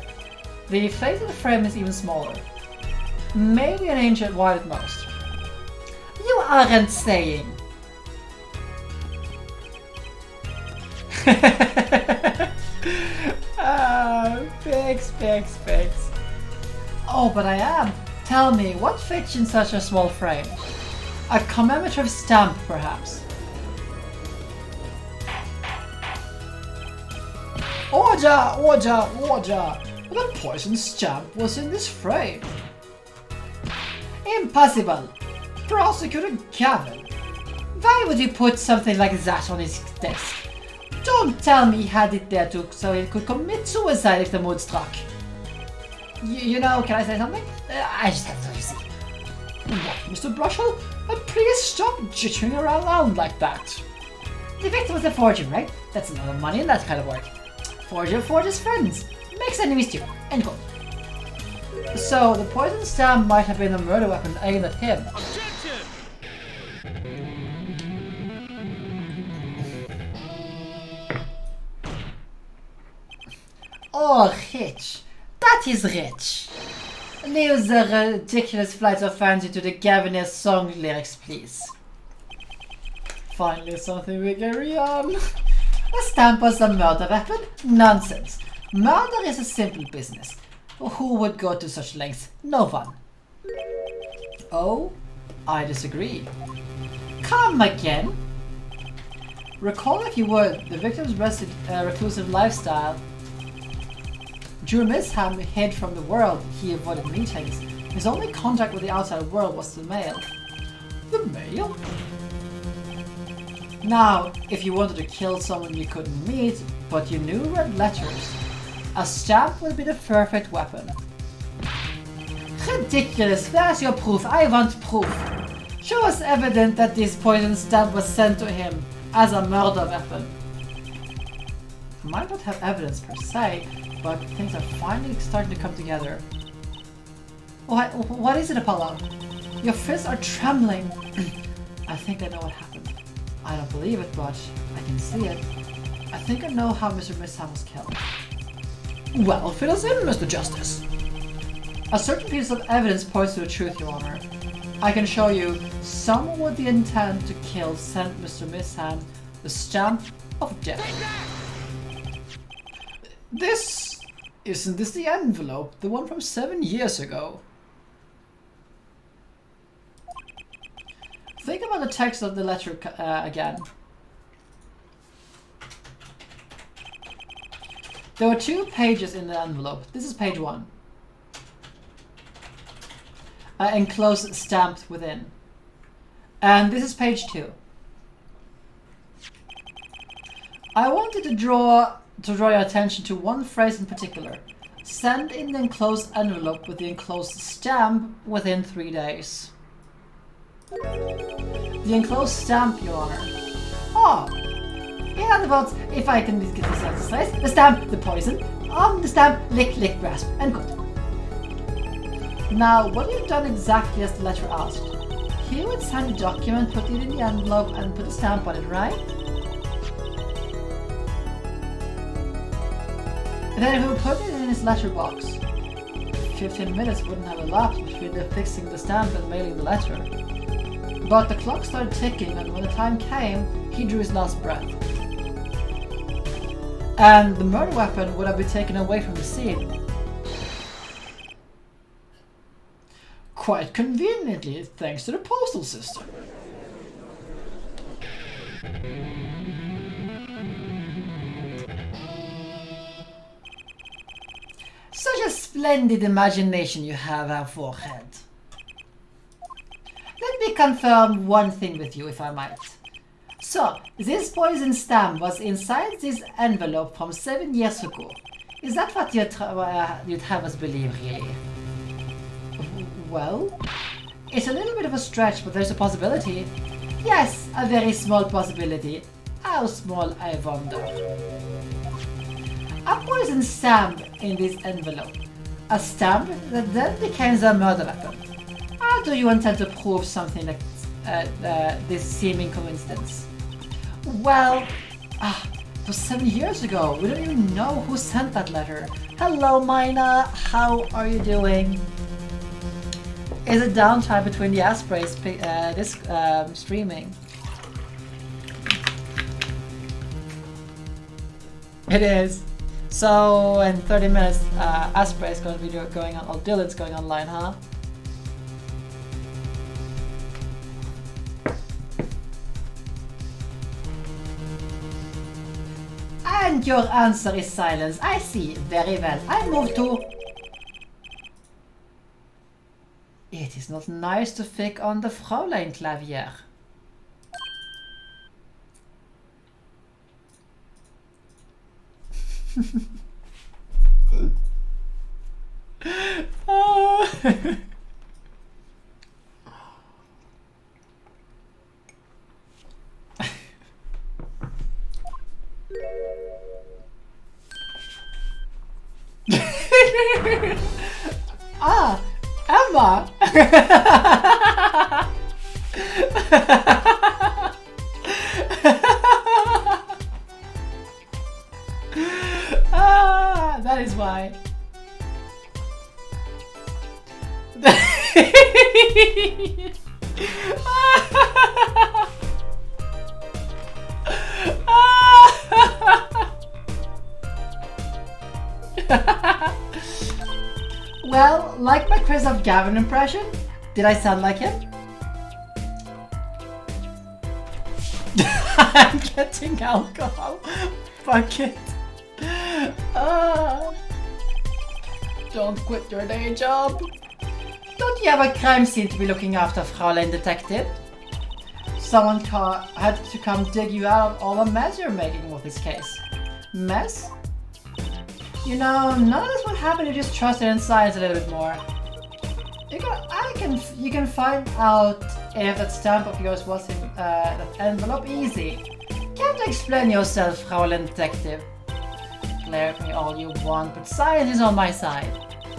The face of the frame is even smaller. Maybe an inch wide at most. You aren't saying. Fix. Oh, but I am. Tell me, what fits in such a small frame? A commemorative stamp, perhaps? Order! The poison stamp was in this frame. Impossible! Prosecutor Gavin. Why would you put something like that on his desk? Don't tell me he had it there so he could commit suicide if the mood struck. You know, can I say something? I just have to see. What, Mr. Brushel? Please stop jittering around like that. The victim was a forger, right? That's a lot of money in that kind of work. Forger forges friends. Makes enemies too. End quote. So, the poison stamp might have been a murder weapon aimed at him. Oh, rich. That is rich. Leave the ridiculous flights of fancy to the Gaviner's song lyrics, please. finally something we can agree on. The stamp was a murder weapon? Nonsense. Murder is a simple business. Who would go to such lengths? No one. Oh, I disagree. Come again? Recall, if you would, the victim's reclusive lifestyle. During Misham hid from the world, he avoided meetings. His only contact with the outside world was the mail. The mail? Now, if you wanted to kill someone you couldn't meet, but you knew read letters, a stamp would be the perfect weapon. Ridiculous! Where's your proof? I want proof! Show us evidence that this poison stamp was sent to him as a murder weapon. I might not have evidence per se, but things are finally starting to come together. What is it, Apollo? Your fists are trembling. I think I know what happened. I don't believe it, but I can see it. I think I know how Mr. Misham was killed. Well, fill us in, Mr. Justice. A certain piece of evidence points to the truth, Your Honor. I can show you someone with the intent to kill sent Mr. Misham the stamp of death. Isn't this the envelope? The one from 7 years ago? Think about the text of the letter again. There were 2 pages in the envelope. This is page 1. Enclosed stamped within. And this is page 2. I wanted to draw your attention to one phrase in particular. Send in the enclosed envelope with the enclosed stamp within 3 days. The enclosed stamp, Your Honor. Oh! In other words, if I can get this out of place, the stamp, the poison, on the stamp, lick, lick, grasp, and good. Now, what you've done exactly as the letter asked. He would sign the document, put it in the envelope, and put a stamp on it, right? And then he would put it in his letterbox. 15 minutes wouldn't have elapsed between fixing the stamp and mailing the letter. But the clock started ticking, and when the time came, he drew his last breath. And the murder weapon would have been taken away from the scene. Quite conveniently, thanks to the postal system. Such a splendid imagination you have, our forehead. Let me confirm one thing with you, if I might. So, this poison stamp was inside this envelope from 7 years ago. Is that what you'd have us believe, really? Well, it's a little bit of a stretch, but there's a possibility. Yes, a very small possibility. How small, I wonder. A poison stamp in this envelope. A stamp that then becomes a murder weapon. How do you intend to prove something like this seeming coincidence? Well, it was 7 years ago. We don't even know who sent that letter. Hello, Mina. How are you doing? Is it downtime between the Asprays streaming? It is. So in 30 minutes, Asprey is going to be going on. Oh, Dylan's going online, huh? And your answer is silence. I see. Very well. I move to... It is not nice to pick on the Fraulein Klavier. Emma! That is why. Well, like my Christoph Gavin impression, did I sound like him? I'm getting alcohol. Fuck it. Don't quit your day job. Don't you have a crime scene to be looking after, Fraulein Detective? Someone had to come dig you out of all the mess you're making with this case. Mess? You know, none of this would happen if you just trusted in science a little bit more. You can find out if that stamp of yours was in that envelope easy. Can't explain yourself, Fraulein Detective. Glare at me all you want, but science is on my side.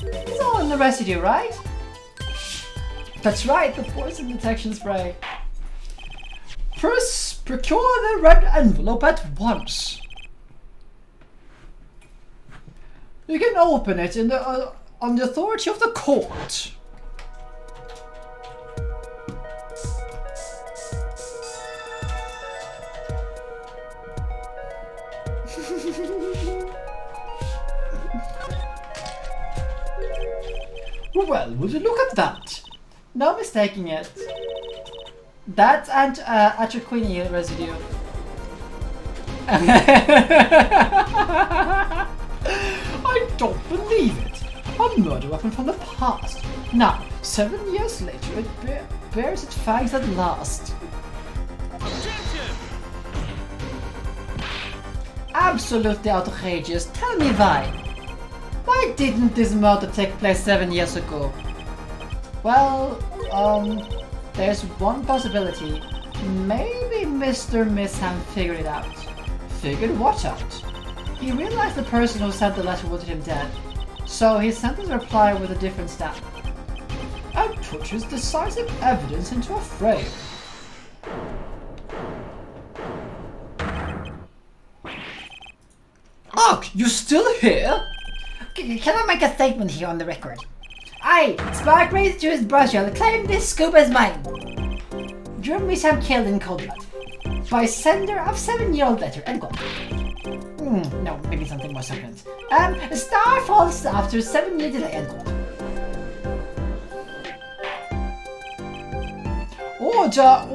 It's all in the residue, right? That's right, the poison detection spray. First, procure the red envelope at once. You can open it in the on the authority of the court. Well, would you look at that? No mistaking it. That's atropine residue. I don't believe it. A murder weapon from the past. Now, 7 years later, it bears its fangs at last. Objection! Absolutely outrageous. Tell me why. Why didn't this murder take place 7 years ago? Well, there's one possibility. Maybe Mr. Misham figured it out. Figured what out? He realized the person who sent the letter wanted him dead, so he sent his reply with a different stamp. And put his decisive evidence into a frame. Ugh, you still here? Can I make a statement here on the record? I, Spark raised to his brother, claim this scoop as mine. Drew Misham killed in cold blood. By sender of 7-year-old letter, end quote. No, maybe something more succulent. Star falls after 7-year delay, end quote. Order!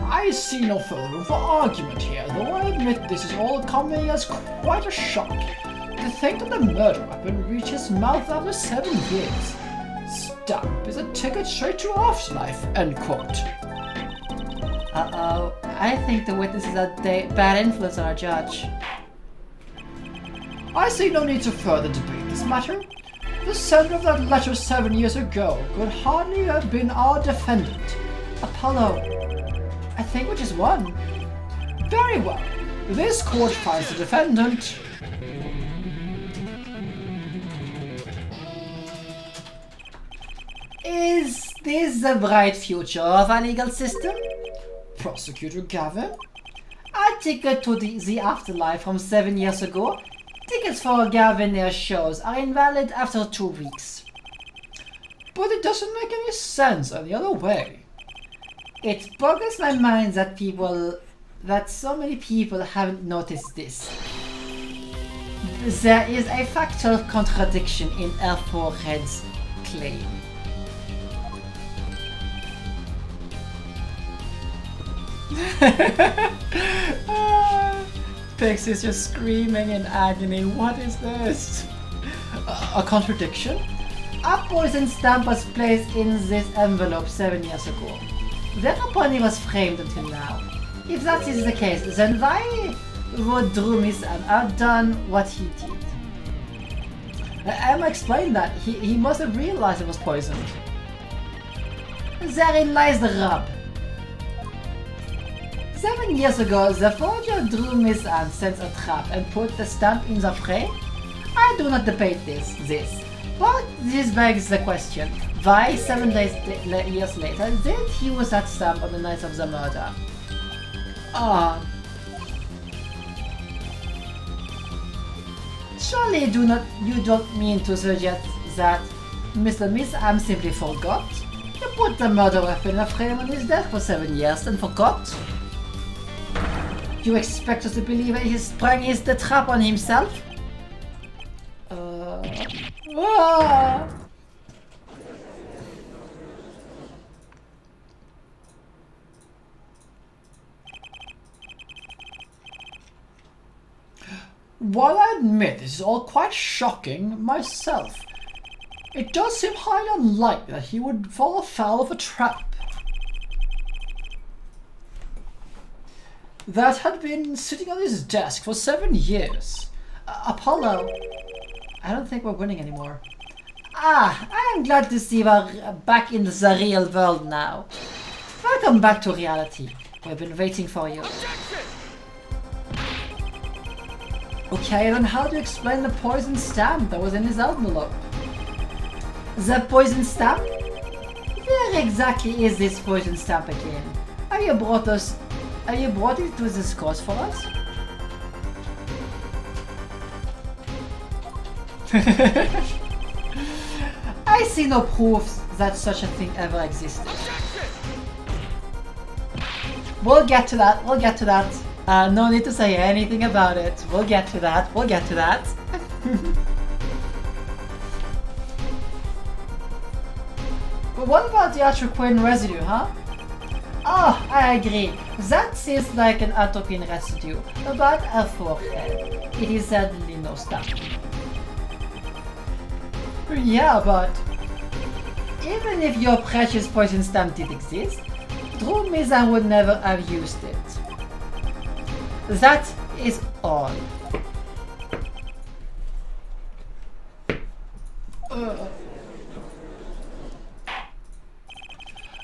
I see no further room for argument here, though I admit this is all coming as quite a shock. To think that the murder weapon reached his mouth after 7 years. Stamp is a ticket straight to afterlife, end quote. Uh-oh, I think the witness is a bad influence on our judge. I see no need to further debate this matter. The sender of that letter 7 years ago could hardly have been our defendant. Apollo, I think we just won. Very well. This court finds the defendant. Is this the bright future of our legal system? Prosecutor Gavin? A ticket to the afterlife from 7 years ago. Tickets for Gavin shows are invalid after 2 weeks. But it doesn't make any sense any other way. It boggles my mind that so many people haven't noticed this. There is a factual contradiction in our forehead's claim. Pix is just screaming in agony. What is this? A contradiction? A poison stamp was placed in this envelope 7 years ago. Thereupon he was framed until now. If that is the case, then why would Drew Misham have done what he did? Emma explained that. He must have realized it was poisoned. Therein lies the rub. 7 years ago, the forger Drew Misham sent a trap and put the stamp in the frame. I do not debate this, but this begs the question, why 7 years later did he use that stamp on the night of the murder? Surely you don't mean to suggest that Mr. Misham simply forgot? He put the murder weapon in a frame on his desk for 7 years and forgot? You expect us to believe he sprang the trap on himself? Ah! While I admit this is all quite shocking myself, it does seem highly unlikely that he would fall foul of a trap that had been sitting on his desk for 7 years. Apollo, I don't think we're winning anymore. Ah, I am glad to see we're back in the real world now. Welcome back to reality. We've been waiting for you. Okay, then how do you explain the poison stamp that was in his envelope? The poison stamp? Where exactly is this poison stamp again? Have you brought it to this course for us? I see no proof that such a thing ever existed. We'll get to that, we'll get to that. No need to say anything about it. We'll get to that, we'll get to that. But what about the atropine residue, huh? Oh, I agree. That seems like an atropine residue about a forehead. It is certainly no stamp. Yeah, but even if your precious poison stamp did exist, true means I would never have used it. That is all.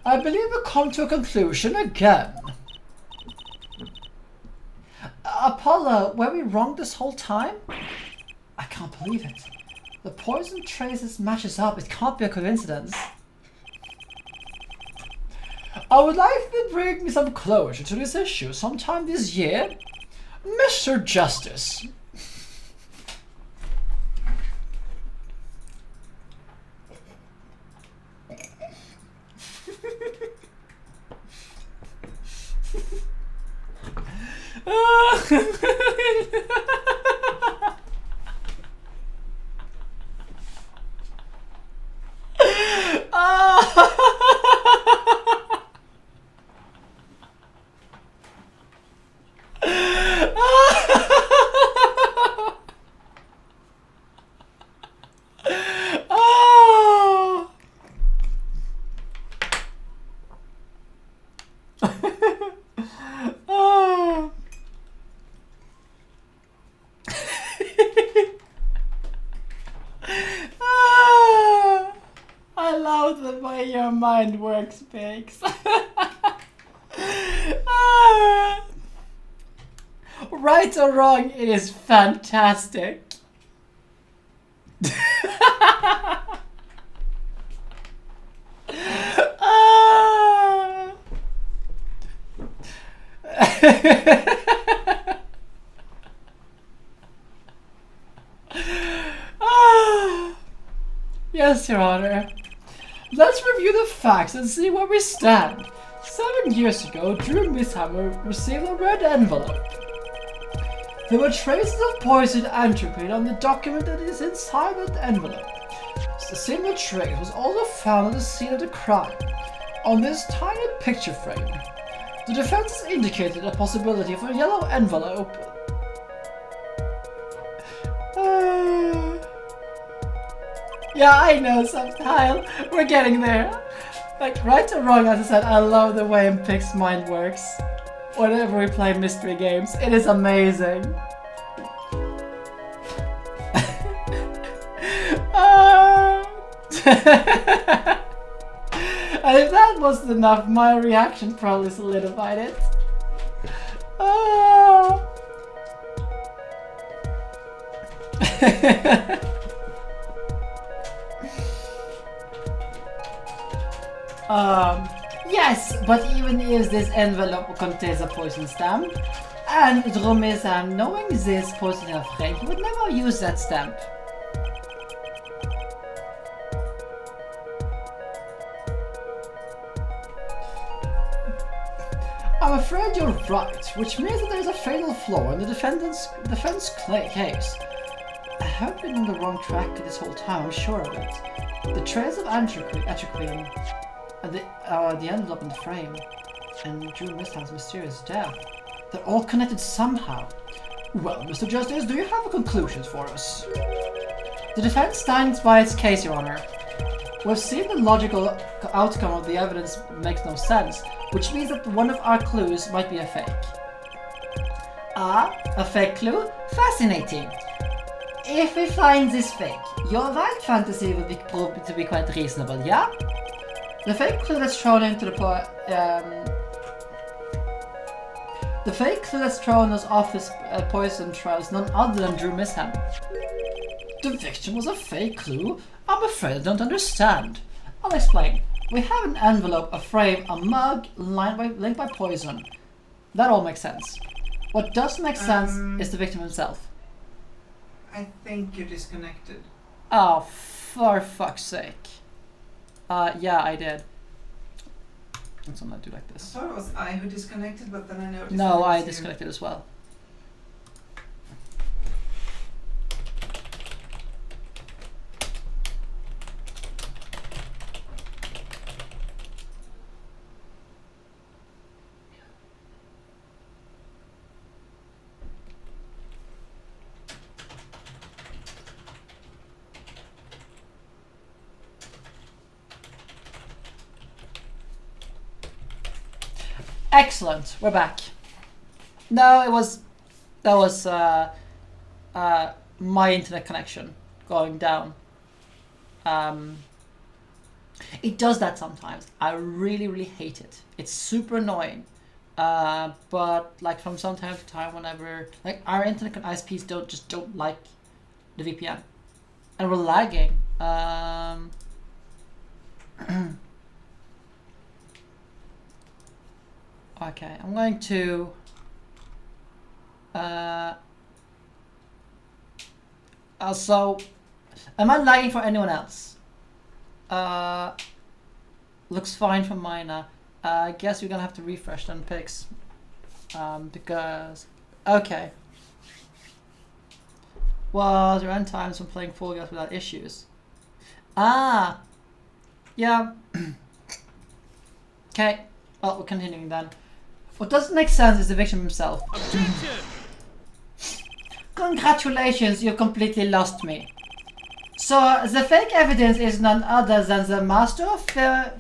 I believe we've come to a conclusion again. Apollo, were we wrong this whole time? I can't believe it. The poison traces matches up. It can't be a coincidence. I would like to bring some closure to this issue sometime this year. Mr. Justice. I love the way your mind works, Biggs. Right or wrong, it is fantastic. Yes, Your Honor. Let's review the facts and see where we stand. 7 years ago, Drew Misshammer received a red envelope. There were traces of poison atropine on the document that is inside that envelope. The similar trace was also found at the scene of the crime, on this tiny picture frame. The defense has indicated a possibility of a yellow envelope. Yeah, I know, Subtile. We're getting there. Like, right or wrong, as I said, I love the way Pig's mind works. Whenever we play mystery games, it is amazing. And if that wasn't enough, my reaction probably solidified it. Yes, but even if this envelope contains a poison stamp, and Dromizan, knowing this poison in a frame, he would never use that stamp. I'm afraid you're right, which means that there's a fatal flaw in the defense case. haven't been on the wrong track this whole time, I'm sure of it. The trails of atropine, the envelope in the frame, and Drew Misham's mysterious death, they're all connected somehow. Well, Mr. Justice, do you have a conclusion for us? The defense stands by its case, Your Honor. We've seen the logical outcome of the evidence makes no sense, which means that one of our clues might be a fake. Ah, a fake clue? Fascinating. If we find this fake, your wild fantasy will be proved to be quite reasonable, yeah? The fake clue that's thrown into the fake clue that's thrown us off this poison trial is none other than Drew Misham. The victim was a fake clue? I'm afraid I don't understand. I'll explain. We have an envelope, a frame, a mug, linked by poison. That all makes sense. What doesn't make sense is the victim himself. I think you're disconnected. Oh, for fuck's sake. Yeah, I did. So I'm gonna do like I this. thought it was I who disconnected, but then I noticed. No, I disconnected as well. Excellent, we're back. No, that was my internet connection going down. It does that sometimes. I really hate it. It's super annoying. But like from some time to time, whenever like our internet ISPs don't like the VPN, and we're lagging. Okay, I'm going to also, am I lagging for anyone else? Looks fine for mine. I guess we're gonna have to refresh then pics. Because okay. Well, there are times when playing Fall Guys without issues. Ah, yeah. Okay. Well, we're continuing then. What doesn't make sense is the victim himself. Objection! Congratulations, you completely lost me. So, the fake evidence is none other than the master of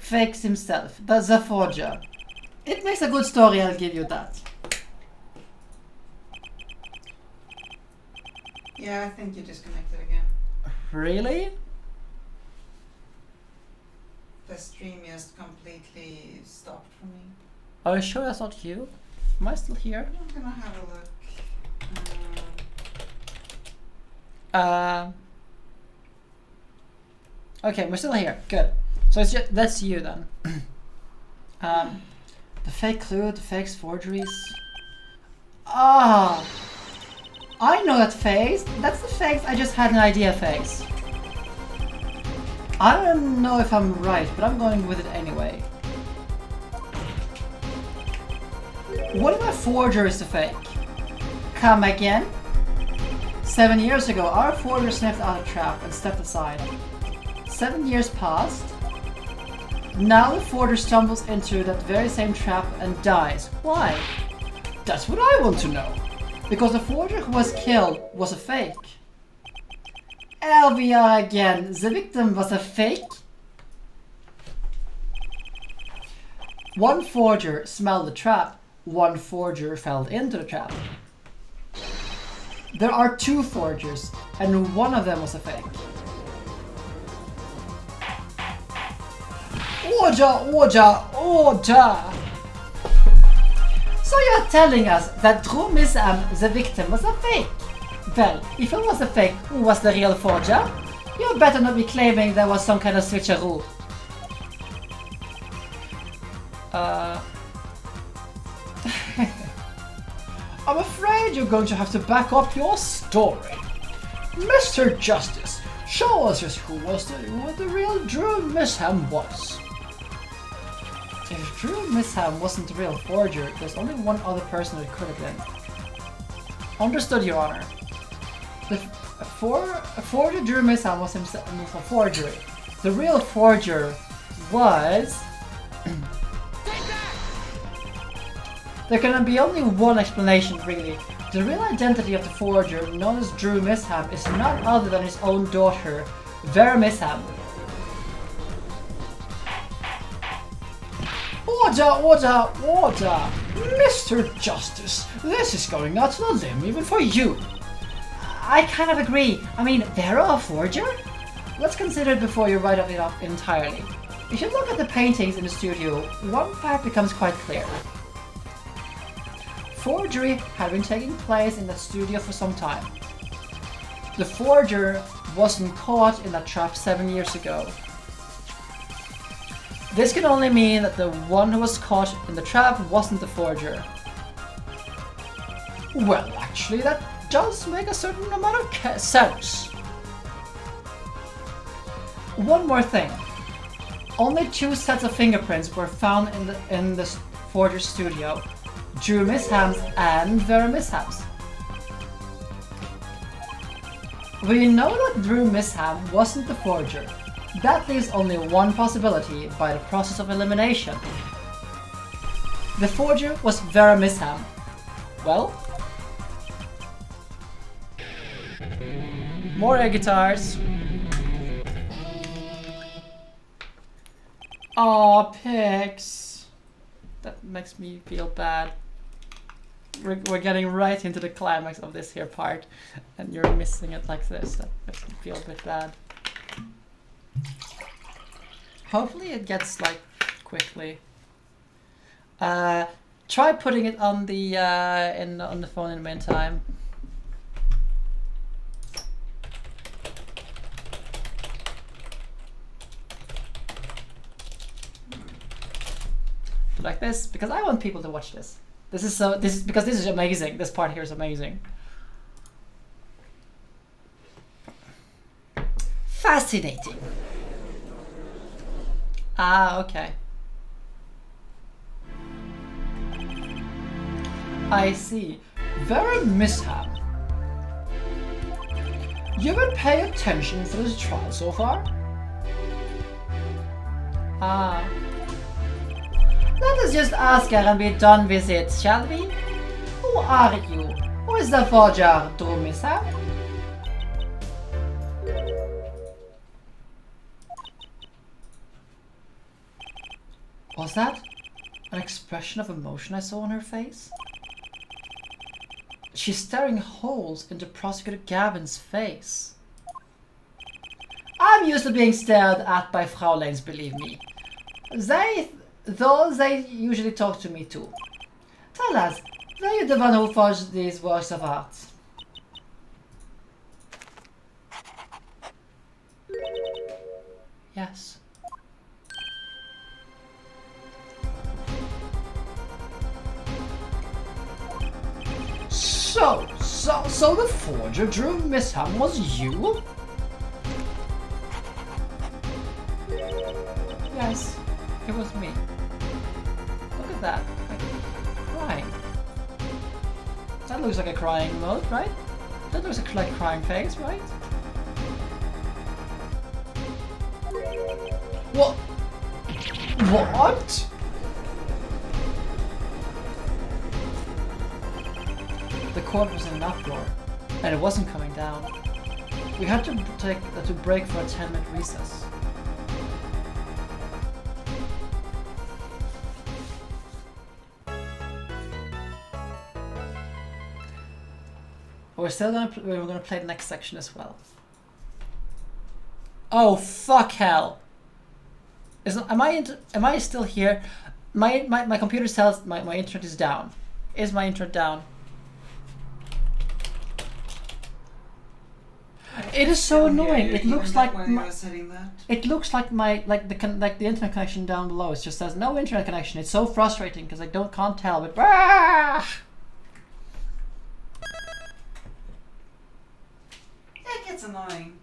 fakes himself, the forger. It makes a good story, I'll give you that. Yeah, I think you're disconnected again. Really? The stream just completely stopped for me. Are you sure that's not you? Am I still here? I'm gonna have a look. Okay, we're still here. Good. So it's just, that's you then. The fake clue, the fake forgeries. Ah, I know that phase. That's the phase I just had an idea phase. I don't know if I'm right, but I'm going with it anyway. What if a forger is the fake? Come again? 7 years ago, our forger sniffed out a trap and stepped aside. 7 years passed. Now the forger stumbles into that very same trap and dies. Why? That's what I want to know. Because the forger who was killed was a fake. LVR again. The victim was a fake? One forger smelled the trap. One forger fell into the trap. There are two forgers, and one of them was a fake. Order! So you're telling us that Drew Misham, the victim, was a fake? Well, if it was a fake, who was the real forger? You better not be claiming there was some kind of switcheroo. I'm afraid you're going to have to back up your story. Mr. Justice, show us just who the real Drew Misham was. If Drew Misham wasn't the real forger, there's only one other person it could have been. Understood, Your Honor. A forger drew mishap was himself a forgery. The real forger was... There can be only one explanation, really. The real identity of the forger, known as Drew Misham, is none other than his own daughter, Vera Misham. Order! Mr. Justice, this is going out on a limb even for you. I kind of agree. I mean, Vera a forger? Let's consider it before you write it up entirely. If you look at the paintings in the studio, one fact becomes quite clear. Forgery had been taking place in the studio for some time. The forger wasn't caught in that trap 7 years ago. This can only mean that the one who was caught in the trap wasn't the forger. Well, actually, that does make a certain amount of sense. One more thing. Only 2 sets of fingerprints were found in the forger's studio. Drew Misham's and Vera Misham's. We know that Drew Misham wasn't the forger. That leaves only one possibility by the process of elimination. The forger was Vera Misham. Well, more air guitars. Aw, pigs. That makes me feel bad. We're getting right into the climax of this here part, and you're missing it like this. That makes me feel a bit bad. Hopefully it gets like quickly. Try putting it on the on the phone in the meantime. Like this, because I want people to watch this. This is because this is amazing. This part here is amazing. Fascinating. Ah, okay. I see. Very mishap. You been paying attention for this trial so far? Ah. Let us just ask her and be done with it, shall we? Who are you? Who is the forger, Drew Mishap? Was that an expression of emotion I saw on her face? She's staring holes into Prosecutor Gavin's face. I'm used to being stared at by Fraulains, believe me. Though they usually talk to me too. Tell us, were you the one who forged these works of art? Yes. So the forger Drew Misham was you? Yes, it was me. Look at that, like, crying. That looks like a crying mode, right? That looks like a crying face, right? What? What? The court was in an uproar, and it wasn't coming down. We had to break for a 10-minute recess. We're gonna play the next section as well. Oh fuck hell! Am I still here? My computer tells my internet is down. Is my internet down? It is so annoying. It looks like it looks like the internet connection down below. It just says no internet connection. It's so frustrating because I can't tell. But it gets annoying.